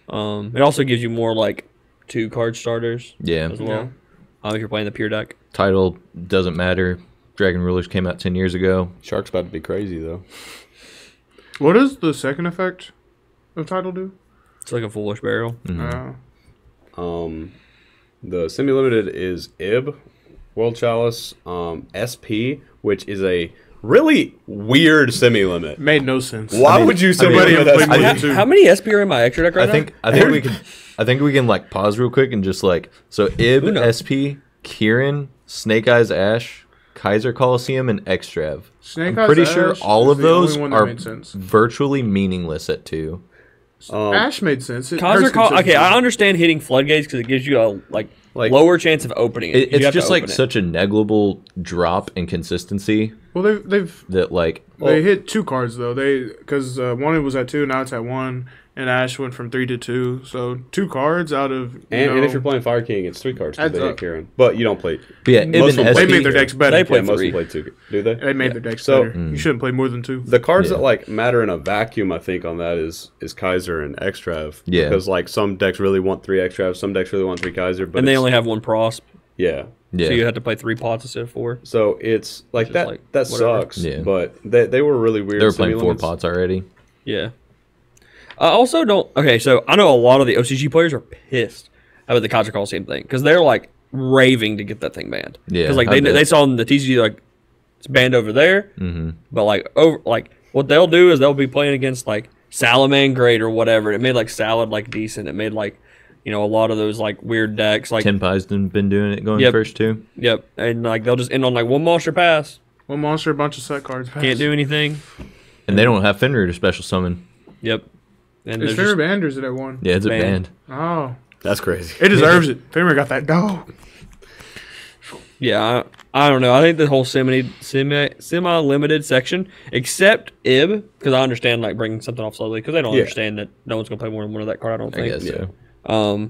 It also gives you more like 2 card starters Yeah. as well. If you're playing the pure deck. Title doesn't matter. Dragon Rulers came out 10 years ago. Shark's about to be crazy though. What does the second effect of title do? It's like a foolish barrel. The semi-limited is Ib, World Chalice, SP, which is a really weird semi-limit. Made no sense. Why would you semi-limit played more SP? than 2. How many SP are in my extra deck right now? I think we can like pause real quick and just like so Ib, Who knows? SP, Kieran, Snake Eyes Ash, Kaiser Coliseum, and Extrav. Snake I'm Eyes pretty Ash sure all is of the only those one that are made sense. virtually meaningless at 2. Ash made sense. It Kaiser hurts okay, consistency. I understand hitting floodgates because it gives you a Like- lower chance of opening it. You It's have to just like open it. such a negligible drop in consistency Well, they've that like they hit 2 cards though. Because one was at 2, now it's at 1, and Ash went from 3 to 2. So 2 cards out of And if you're playing Fire King, it's 3 cards because Adds they hit up. Kieran. But you don't play. But yeah, Ib Most and of them they SP, made their decks better. They play Yeah, most of 3. them play 2. Do they? They made their decks So- better. You shouldn't play more than 2. The cards Yeah. that like matter in a vacuum, I think, on that is Kaiser and Extrav. Yeah. Because like some decks really want 3 Extrav, some decks really want 3 Kaiser, but and they it's- only have 1 prosp, yeah. yeah. so you have to play 3 pots instead of 4. So it's like Just that. like, that whatever. sucks. Yeah. But they were really weird. they were playing 4 semi-limits. pots already. Yeah. I also don't. Okay, so I know a lot of the OCG players are pissed about the Kaiser Coliseum thing because they're like raving to get that thing banned. Yeah, Because like I bet. they saw in the TCG like it's banned over there, but like over like what they'll do is they'll be playing against like Salamangreat or whatever. It made like Salad like decent. It made like a lot of those like weird decks like Ten Pies been doing it going Yep. first 2. yep, and like they'll just end on like 1 monster pass. One monster, a bunch of set cards. Pass. Can't do anything. And they don't have Fenrir to special summon. Yep. And Is there's Fenrir just, banned or is it at 1? Yeah, it's a Banned. band. Oh, That's crazy. it deserves it. Fenrir got that dog. yeah, I don't know. I think the whole semi-limited section, except Ib, because I understand like bringing something off slowly, because they don't Yeah. understand that no one's gonna play more than 1 of that card. I don't I think. guess so.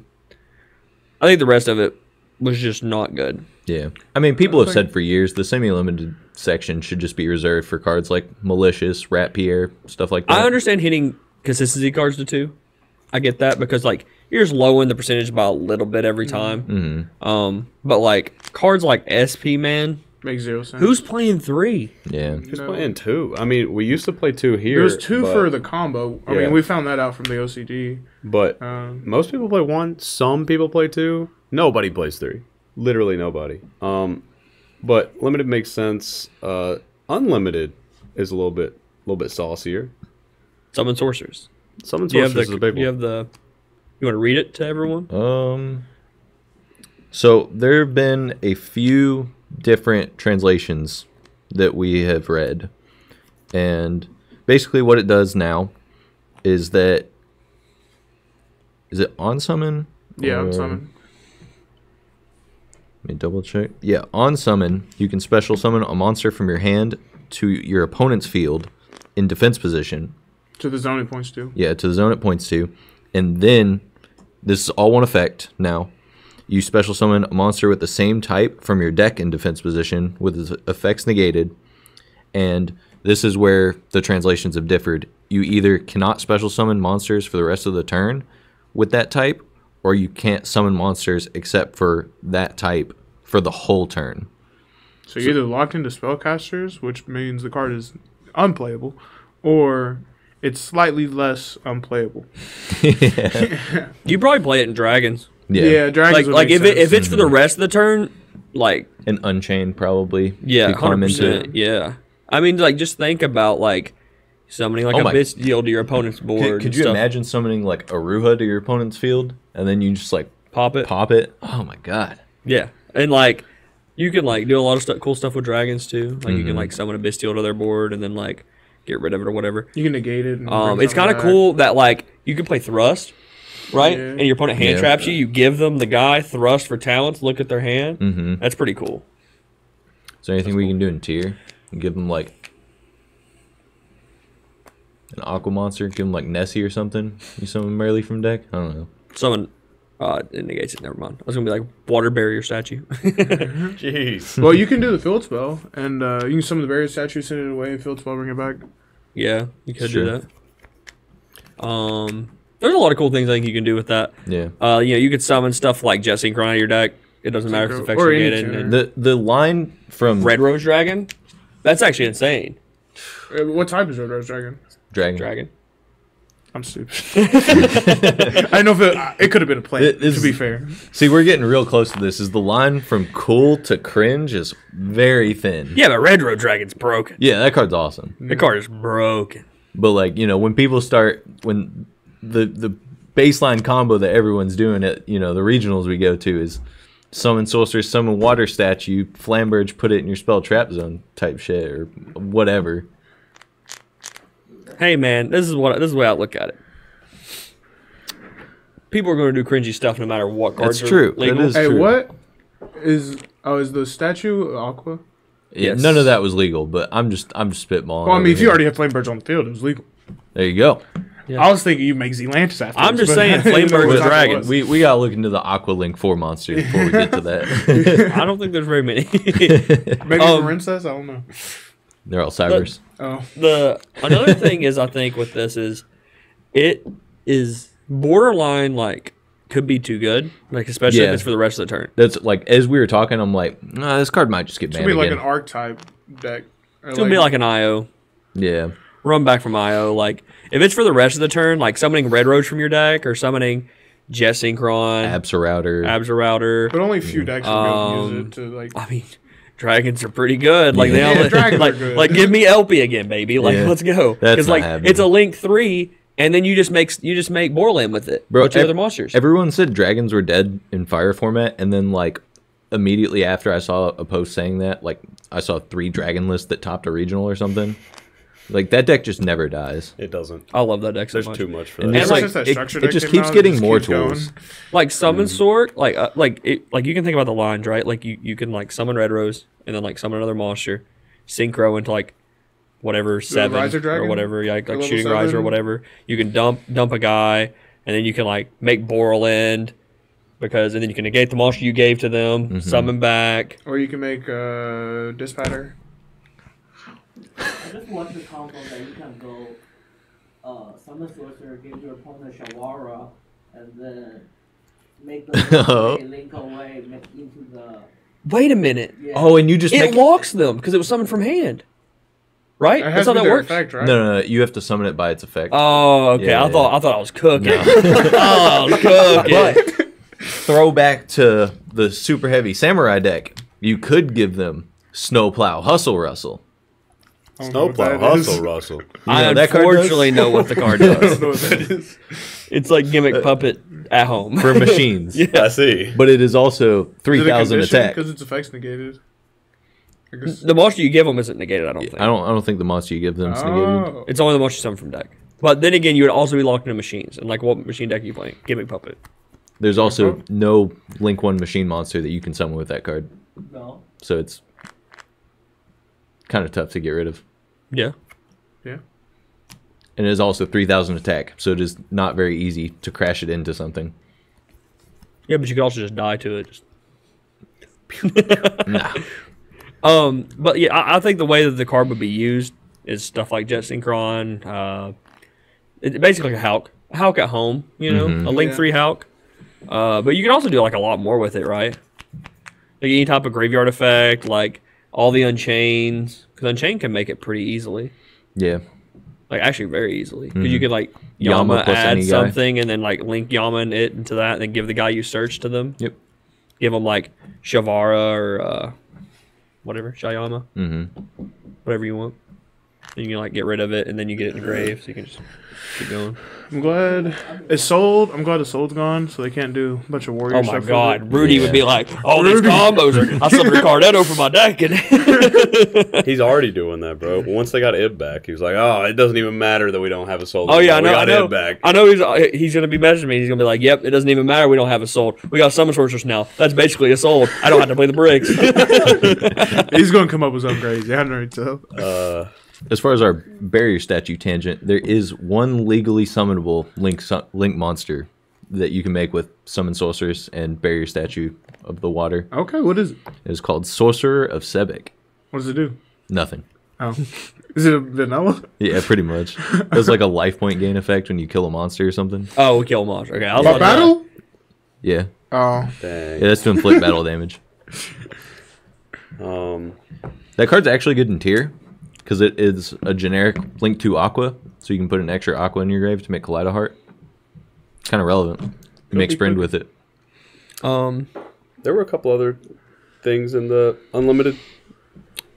I think the rest of it was just not good. Yeah. I mean, people have said for years the semi-limited section should just be reserved for cards like Malicious, Rat Pierre, stuff like that. I understand hitting consistency cards to 2. I get that because like you're just lowering the percentage by a little bit every time. But like cards like SP, man, Makes 0 sense. who's playing 3? Yeah. Who's playing 2? I mean, we used to play 2 here. There's 2 but- for the combo. I Yeah. mean, we found that out from the OCG. But most people play 1. Some people play 2. Nobody plays 3. Literally nobody. But limited makes sense. Unlimited is a little bit saucier. Summon sorcerers. Summon Do you have Sorceress the? is a big You one. have the. You want to read it to everyone? So there have been a few different translations that we have read. And basically what it does now is that is it on summon? Yeah, Or- I'm summon. Let me double check. Yeah, on summon, you can special summon a monster from your hand to your opponent's field in defense position. To the zone it points to. Yeah, to the zone it points to. And then, this is all one effect now. You special summon a monster with the same type from your deck in defense position with its effects negated. And this is where the translations have differed. You either cannot special summon monsters for the rest of the turn with that type, or you can't summon monsters except for that type for the whole turn. So you're either locked into spellcasters, which means the card is unplayable, or it's slightly less unplayable. You probably play it in dragons. Yeah. dragons. Like if it's for the rest of the turn, like And Unchained probably. yeah, could climb into 100%. it. Yeah, I mean like just think about like summoning like Oh a my- bit deal to your opponent's board. Could and you stuff. imagine summoning like Aruha to your opponent's field and then you just like pop it? pop it? Oh my god. Yeah, and like you can like do a lot of cool stuff with dragons too. Like you Mm-hmm. can like summon a Bestial to their board and then like get rid of it or whatever. You can negate it. And bring It's kind of something back. cool that like you can play Thrust, right? Yeah. And your opponent hand Yeah. traps you. You give them the guy Thrust for talents. Look at their hand. Mm-hmm. That's pretty cool. Is there anything we can do in tier? And give them like An Aqua Monster, give him like Nessie or something. You summon Merely from deck. I don't know. Someone it negates it. Never mind. I was gonna be like water barrier statue. Jeez. Well, you can do the field spell, and you can summon the barrier statue, send it away, field spell, bring it back. Yeah, you could Sure. do that. There's a lot of cool things I think you can do with that. Yeah. You could summon stuff like Jet Synchron out of your deck. It doesn't matter if it's effects Or you any get tuner. in. The line from Red Rose Dragon, that's actually insane. What type is Red Rose Dragon? Dragon. I'm stupid. I know if it could have been a plant, This to be is- fair. See, we're getting real close to this. Is the line from cool to cringe is very thin. Yeah, but Red Rose Dragon's broken. Yeah, that card's awesome. The card is broken. But like, when people start when the baseline combo that everyone's doing at, the regionals we go to is summon Sorceress, summon Water Statue, Flamberge, put it in your spell trap zone type shit or whatever. Hey man, this is the way I look at it. People are going to do cringy stuff no matter what cards That's are true. legal. That is Hey, true. what is the statue Aqua? Yeah, Yes. none of that was legal, but I'm just spitballing. Well, I over mean, if you here. already have Flame Birds on the field, it was legal. There you go. Yeah. I was thinking you make Zelantis after. I'm just but- saying Flame Birds What is type it dragon. was. We gotta look into the Aqua Link 4 monsters before we get to that. I don't think there's very many. Maybe Um, Princess? I don't know. They're all cybers. Oh. Another thing is I think with this is it is borderline like could be too good, like especially Yeah. if it's for the rest of the turn. That's like as we were talking, I'm like, nah, this card might just get It's banned gonna be like again. an archetype deck. Or It's gonna be like an IO. Yeah. Run back from IO. Like if it's for the rest of the turn, like summoning Red Rose from your deck or summoning Jet Synchron, Absa Router. Absa Router. But only a few decks will be able to use it to like. I mean, dragons are pretty good. Like Yeah. they all Yeah, dragons like, are good. like give me LP again, baby. Like Yeah. let's go. That's Because not like happening. it's a Link 3, and then you just make Borland with it. Bro, with your other monsters. Everyone said dragons were dead in fire format, and then like immediately after I saw a post saying that, like I saw 3 dragon lists that topped a regional or something. Like that deck just never dies. It doesn't. I love that deck so There's much. too much for And that. it's Ever like since that it, structure it deck just came keeps out, getting just more keeps going. tools. Like summon sort, like you can think about the lines, right? Like you can like summon Red Rose and then like summon another monster, synchro into like whatever 7 Riser or Dragon? whatever, yeah, like level shooting riser or 7? whatever. You can dump a guy, and then you can like make Borland and then you can negate the monster you gave to them, summon back. Or you can make Dispatter. I just want the combo that you can go summon sorcerer, give your opponent Shawara, and then make the link away into the. Wait a minute, Yeah. Oh, and you just it make locks them because it was summoned from hand, right? It That's has how to be that their works. effect, right? no, you have to summon it by its effect. Oh, okay. Yeah, I thought I was cooking. No. I was cooking. But throwback to the super heavy samurai deck, you could give them Snowplow Hustle Rustle. I don't know what Snowplow, that is. hustle, Russell. I know what that card does? unfortunately know what the card I does. don't know what that is. It's like gimmick puppet at home. For machines. Yeah. I see. But it is also 3,000 attack. Because its effect's negated. I guess. The monster you give them isn't negated. I don't think. I don't think the monster you give them is negated. Oh. It's only the monster you summon from deck. But then again, you would also be locked into machines. And like, what machine deck are you playing? Gimmick puppet. There's also no Link 1 machine monster that you can summon with that card. No. So it's kind of tough to get rid of. Yeah. Yeah. And it is also 3,000 attack, so it is not very easy to crash it into something. Yeah, but you could also just die to it. Nah. But yeah, I think the way that the card would be used is stuff like Jet Synchron. It's basically like a Hulk at home. You know, a Link Yeah. 3 Hulk. But you can also do like a lot more with it, right? Like any type of graveyard effect, like all the Unchains, because Unchain can make it pretty easily. Yeah. Like actually very easily, because you could like Yama Yama plus add any guy. something and then like link Yama and it into that, and then give the guy you search to them. Yep. Give them like Shavara or whatever Shayama, whatever you want. And you can like get rid of it, and then you get it in the grave, so you can just keep going. I'm glad it's sold. I'm glad the sold's gone, so they can't do a bunch of warrior Oh stuff. my with god, it. Rudy would be like, "Oh, these combos are." I summoned Ricardetto for my deck, and He's already doing that, bro. Once they got Ib back, he was like, "Oh, it doesn't even matter that we don't have a soul." oh yeah, I We know, got I know, Ib back." I know. He's gonna be messaging me. He's gonna be like, "Yep, it doesn't even matter. We don't have a soul. We got summon sorcerers now. That's basically a soul. I don't have to play the bricks." He's gonna come up with something crazy. I don't know. as far as our barrier statue tangent, there is one legally summonable link monster that you can make with summon sorceress and barrier statue of the water. Okay, what is it? It is called Sorcerer of Sebek. What does it do? Nothing. Oh, is it a vanilla? Yeah, pretty much. There's like a life point gain effect when you kill a monster or something. Oh, we kill a monster. Okay, I was By about to- battle? Yeah. Oh, Dang. Yeah, that's to inflict battle damage. That card's actually good in tier because it is a generic link to Aqua, so you can put an extra Aqua in your grave to make Kaleido Heart. It's kind of relevant. You make Sprint with it. There were a couple other things in the unlimited.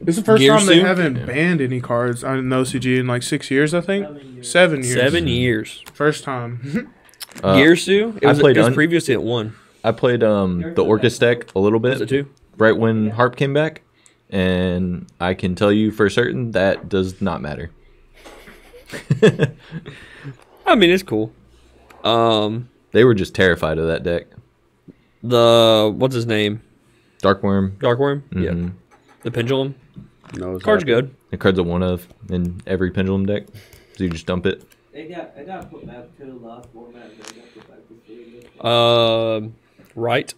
it's the first Gear time they suit? haven't banned any cards on the OCG in like 6 years, I think. 7 years. 7 years. First time. Gearsu? It was, played it was un- previously at 1. I played the Orcus deck a little Was it bit 2? right when Harp came back, and I can tell you for certain that does not matter. I mean, it's cool. They were just terrified of that deck. What's his name? Darkworm. Darkworm? Mhm. Yeah. The Pendulum. No, Card's good. The card's a one of in every Pendulum deck, so you just dump it. It got put back to last format. It got put back to 3. Right.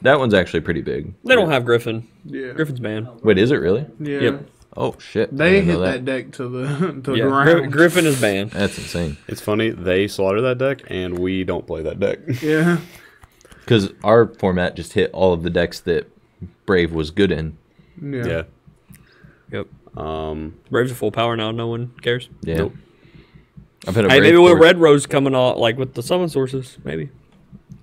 That one's actually pretty big. They don't have Griffin. Yeah. Griffin's banned. Wait, is it really? Yeah. Yep. Oh shit! I They didn't know hit that deck to the Yeah. ground. Griffin is banned. That's insane. It's funny they slaughter that deck and we don't play that deck. Yeah. Because our format just hit all of the decks that Brave was good in. Yeah. Yeah. Yep. Um. Braves are full power now. No one cares. Yeah. Nope. I've had a Hey, Brave maybe with board. Red Rose coming off, like with the summon sources, maybe.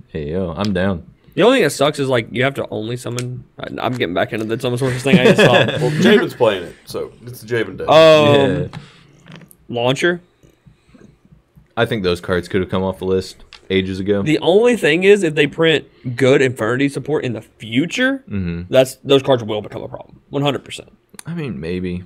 Hey yo, I'm down. The only thing that sucks is like you have to only summon. I'm getting back into the summon sources thing. I just saw Well, Javen's playing it, so it's the Javen deck. Yeah. launcher. I think those cards could have come off the list ages ago. The only thing is if they print good Infernity support in the future, those cards will become a problem. 100%. I mean, maybe.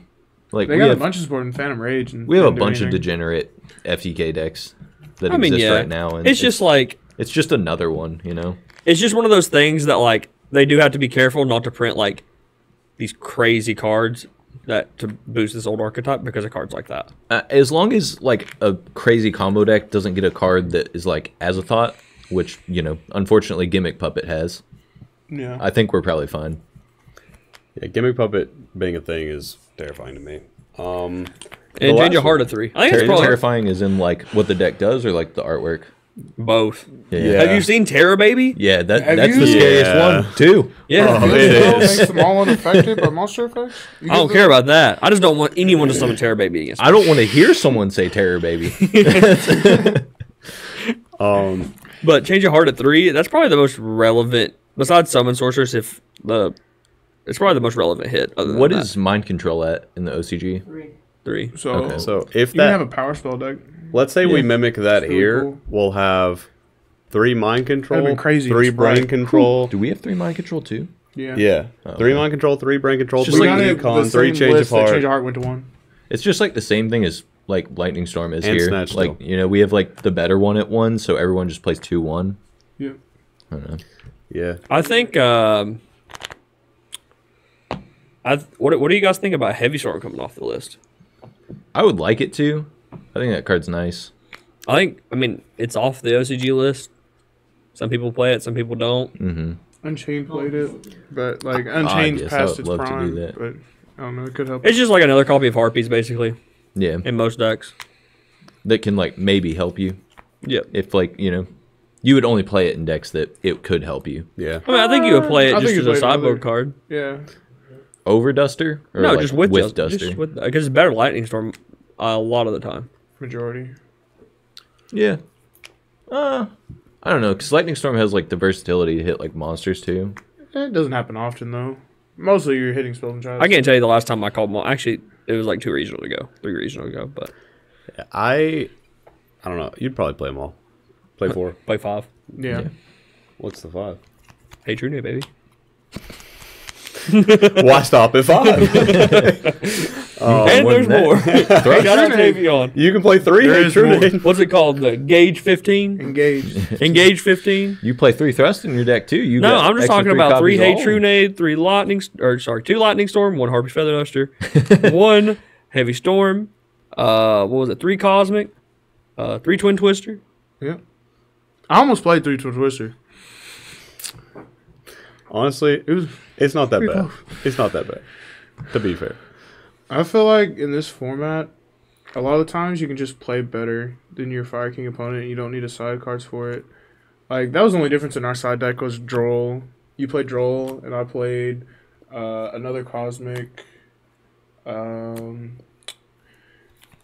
Like They we got a have, bunch of support in Phantom Rage. And we have a didn't do bunch of anything. degenerate FTK decks that I mean, exist yeah. right now, and It's just like it's just another one, you know. it's just one of those things that like they do have to be careful not to print like these crazy cards that to boost this old archetype because of cards like that. As long as like a crazy combo deck doesn't get a card that is like Azathoth, which you know, unfortunately, Gimmick Puppet has. Yeah. I think we're probably fine. Yeah, Gimmick Puppet being a thing is terrifying to me. And The change last your heart one. to 3. I think it's probably Terrifying is in like what the deck does or like the artwork. both. Yeah. Have you seen Terror Baby? Yeah, Have that's you? the scariest Yeah. one too. Yeah. Oh, Good it spell is. makes them all unaffected by monster effects. You I don't get care about that. I just don't want anyone to summon Terror Baby against me. I don't want to hear someone say Terror Baby. But change your heart at 3. That's probably the most relevant besides summon sorceress. It's probably the most relevant hit. Other than What that. is mind control at in the OCG? 3? So, Okay. So if you can have that, a power spell deck. let's say we mimic that really here, cool. we'll have 3 mind control, That'd be crazy 3 in brain Sprite. control. Do we have 3 mind control too? Yeah. Yeah, Oh, 3 okay. mind control, 3 brain control, It's just 3 like We got it econ, the 3 same change of list that heart. Change of Heart went to 1. It's just like the same thing as like Lightning Storm is And here. Snatch Like Steal. you know, we have like the better one at 1, so everyone just plays 2-1. Yeah. I don't know. Yeah, I think. What do you guys think about Heavy Storm coming off the list? I would like it to. I think that card's nice. I mean, it's off the OCG list. Some people play it, some people don't. Mm-hmm. Unchained played it, but like Unchained's yes, I past would its love to do prime. that. But I don't know, it could help. It's just like another copy of Harpies, basically, Yeah, in most decks. that can like maybe help you Yep. if like you know, you would only play it in decks that it could help you. yeah. I mean, I think you would play it I just think as you a play it sideboard other- card. Yeah. Over Duster? Or No, like just with Duster. Just with because it's better Lightning Storm a lot of the time. Majority. Yeah. I don't know, because Lightning Storm has like the versatility to hit like monsters too. It doesn't happen often though. Mostly you're hitting spells and tries. I can't tell you the last time I called Actually, it was like 2 regional ago, 3 regional ago, but I don't know. You'd probably play them all. Play 4. play 5. Yeah. What's the 5? Hey, True New, baby. Why stop at 5? And more there's than that. more. Shout out Tavion. You can play 3. There Hey, is True more. Name. What's it called? The Gauge 15? Engaged. Engage 15? You play 3 Thrust in your deck too. You No, got I'm just extra talking 3 about 3 copies Hey all. True Nade, 2 Lightning Storm, 1 Harpy Feather Duster, 1 Heavy Storm. What was it? 3 Cosmic. 3 Twin Twister. Yeah. I almost played 3 Twin Twister. Honestly, It was. it's not that pretty bad. close. It's not that bad. To be fair. I feel like in this format, a lot of times you can just play better than your Fire King opponent. You don't need a side cards for it. Like, that was the only difference in our side deck was Droll. You played Droll, and I played another Cosmic,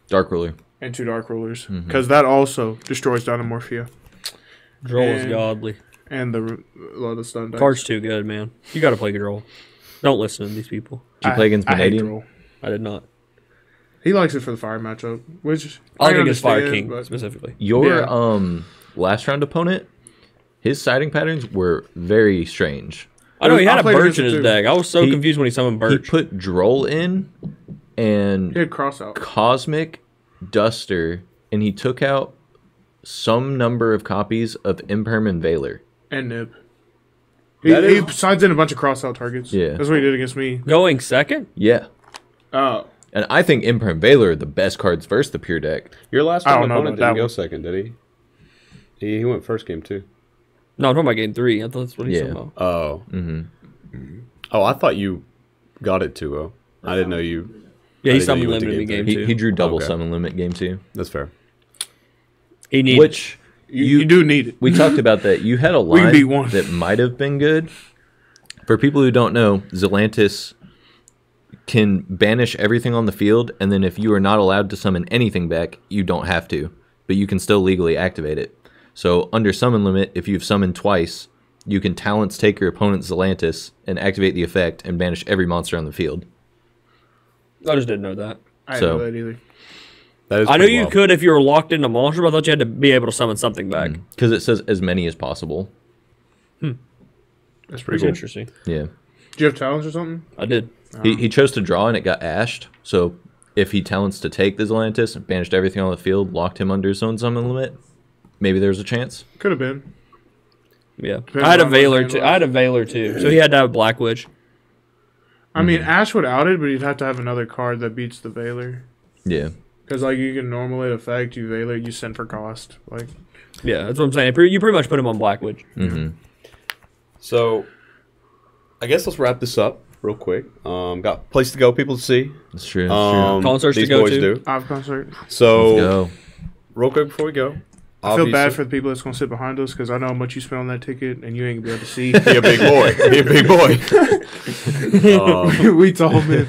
Dark Ruler. and 2 Dark Rulers. Mhm. Because that also destroys Dynamorphia Droll is And- godly. and a lot of the stun dice. Card's too good, man. You got to play Droll. Don't listen to these people. Did you play against I hate Vanadium? Droll. I did not. He likes it for the fire matchup, which I like can against Fire understand, King but- specifically. Your Yeah. last round opponent, his siding patterns were very strange. I know he I had a played Birch against in it his too. deck. I was so He- confused when he summoned He Birch. put Droll in and He had cross out. Cosmic Duster, and he took out some number of copies of Imperm and Veiler. And Nib. He That is- sides in a bunch of cross out targets. Yeah. That's what he did against me. Going second? Yeah. Oh. And I think Imperm and Veiler are the best cards versus the pure deck. Your last I time don't know opponent about that didn't go one. second, did he? He went first game too. No, I'm talking about game 3. I thought that's what he Yeah. said about. Oh. Mm-hmm. Oh, I thought you got it too. Oh, I didn't know you. Yeah, I he didn't know summoned you went to limited in game game He 2. drew double Okay. summon limit game 2. That's fair. He needed Which You do need it. we talked about that. You had a We can beat line one. that might have been good. For people who don't know, Zelantis can banish everything on the field, and then if you are not allowed to summon anything back, you don't have to, but you can still legally activate it. So under summon limit, if you've summoned twice, you can talents take your opponent's Zelantis and activate the effect and banish every monster on the field. I just didn't know that. I didn't So- know that either. That is I knew pretty you wild. could if you were locked into monster, but I thought you had to be able to summon something back. Because it says as many as possible. That's Pretty pretty cool. interesting. Yeah. Do you have talents or something? I did. He chose to draw and it got ashed. So if he talents to take the Zelantis and banished everything on the field, locked him under his own summon limit, maybe there's a chance. Could have been. Yeah. Depends I had a on what Veiler hand too. was. I had a Veiler too. So he had to have Black Witch. I mean, Ash would out it, but you'd have to have another card that beats the Veiler. Yeah. Because, like, you can normally effect, you Veiler, you send for cost. Like, Yeah, that's what I'm saying. You pretty much put him on Black Witch. Mm-hmm. So, I guess let's wrap this up real quick. Got place to go, people to see. That's true. That's Concerts to these go boys to. do. I've concert. true. So, Let's go. real quick before we go, I feel bad obviously- for the people that's going to sit behind us because I know how much you spent on that ticket and you ain't going to be able to see. Be a big boy. Be a big boy. We told me.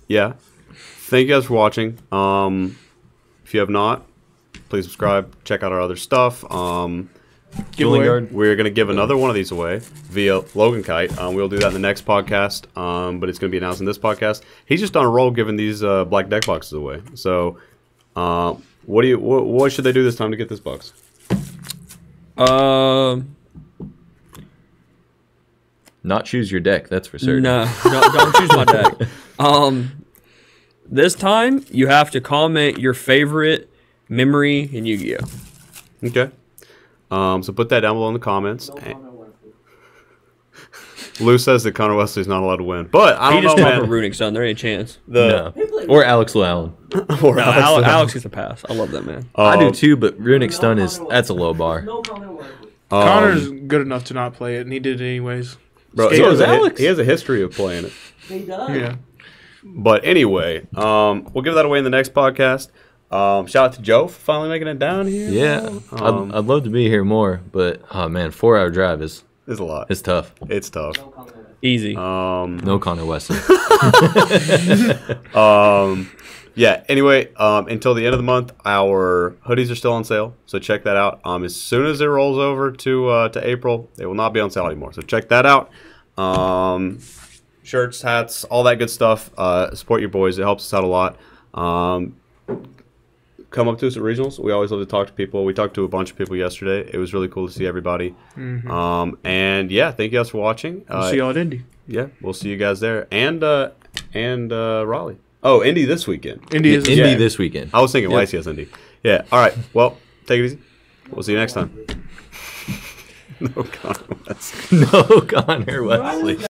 Yeah. Thank you guys for watching. If you have not, please subscribe. Check out our other stuff. Giveaway. We're going to give another one of these away via Logan Kite. We'll do that in the next podcast, but it's going to be announced in this podcast. He's just on a roll giving these black deck boxes away. So, what should they do this time to get this box? Not choose your deck, that's for certain. No, don't choose my deck. This time you have to comment your favorite memory in Yu-Gi-Oh. Okay. So put that down below in the comments. No comment Wesley. Lou says that Connor Wesley's not allowed to win, but I He don't just know, talked a man. Runic Sun. There ain't a chance. No. He played- Or Alex Llewellyn. Or No, Alex. Alex gets a pass. I love that man. I do Um, too, but Runic No Stun is comment that's a Wesley. low bar. No comment Wesley. Connor's good enough to not play it, and he did it anyways. Bro, So is Alex. he has a history of playing it. He does. Yeah. But anyway, we'll give that away in the next podcast. Shout out to Joe for finally making it down here. Yeah. Um, I'd love to be here more, but oh man, 4-hour drive is It's a lot. it's tough. It's tough. No comment Wesley. Easy. No Connor Wesley. Yeah, anyway, until the end of the month, our hoodies are still on sale. So check that out. As soon as it rolls over to April, they will not be on sale anymore. So check that out. Shirts, hats, all that good stuff. Support your boys. It helps us out a lot. Come up to us at regionals. We always love to talk to people. We talked to a bunch of people yesterday. It was really cool to see everybody. And yeah, thank you guys for watching. We'll see y'all at Indy. Yeah, we'll see you guys there. And Raleigh. Oh, Indy this weekend. Indy is Indy Yeah. this weekend. I was thinking Yep. YCS Indy. Yeah. All right. Well, take it easy. We'll see you next time. No comment. No Connor Wesley.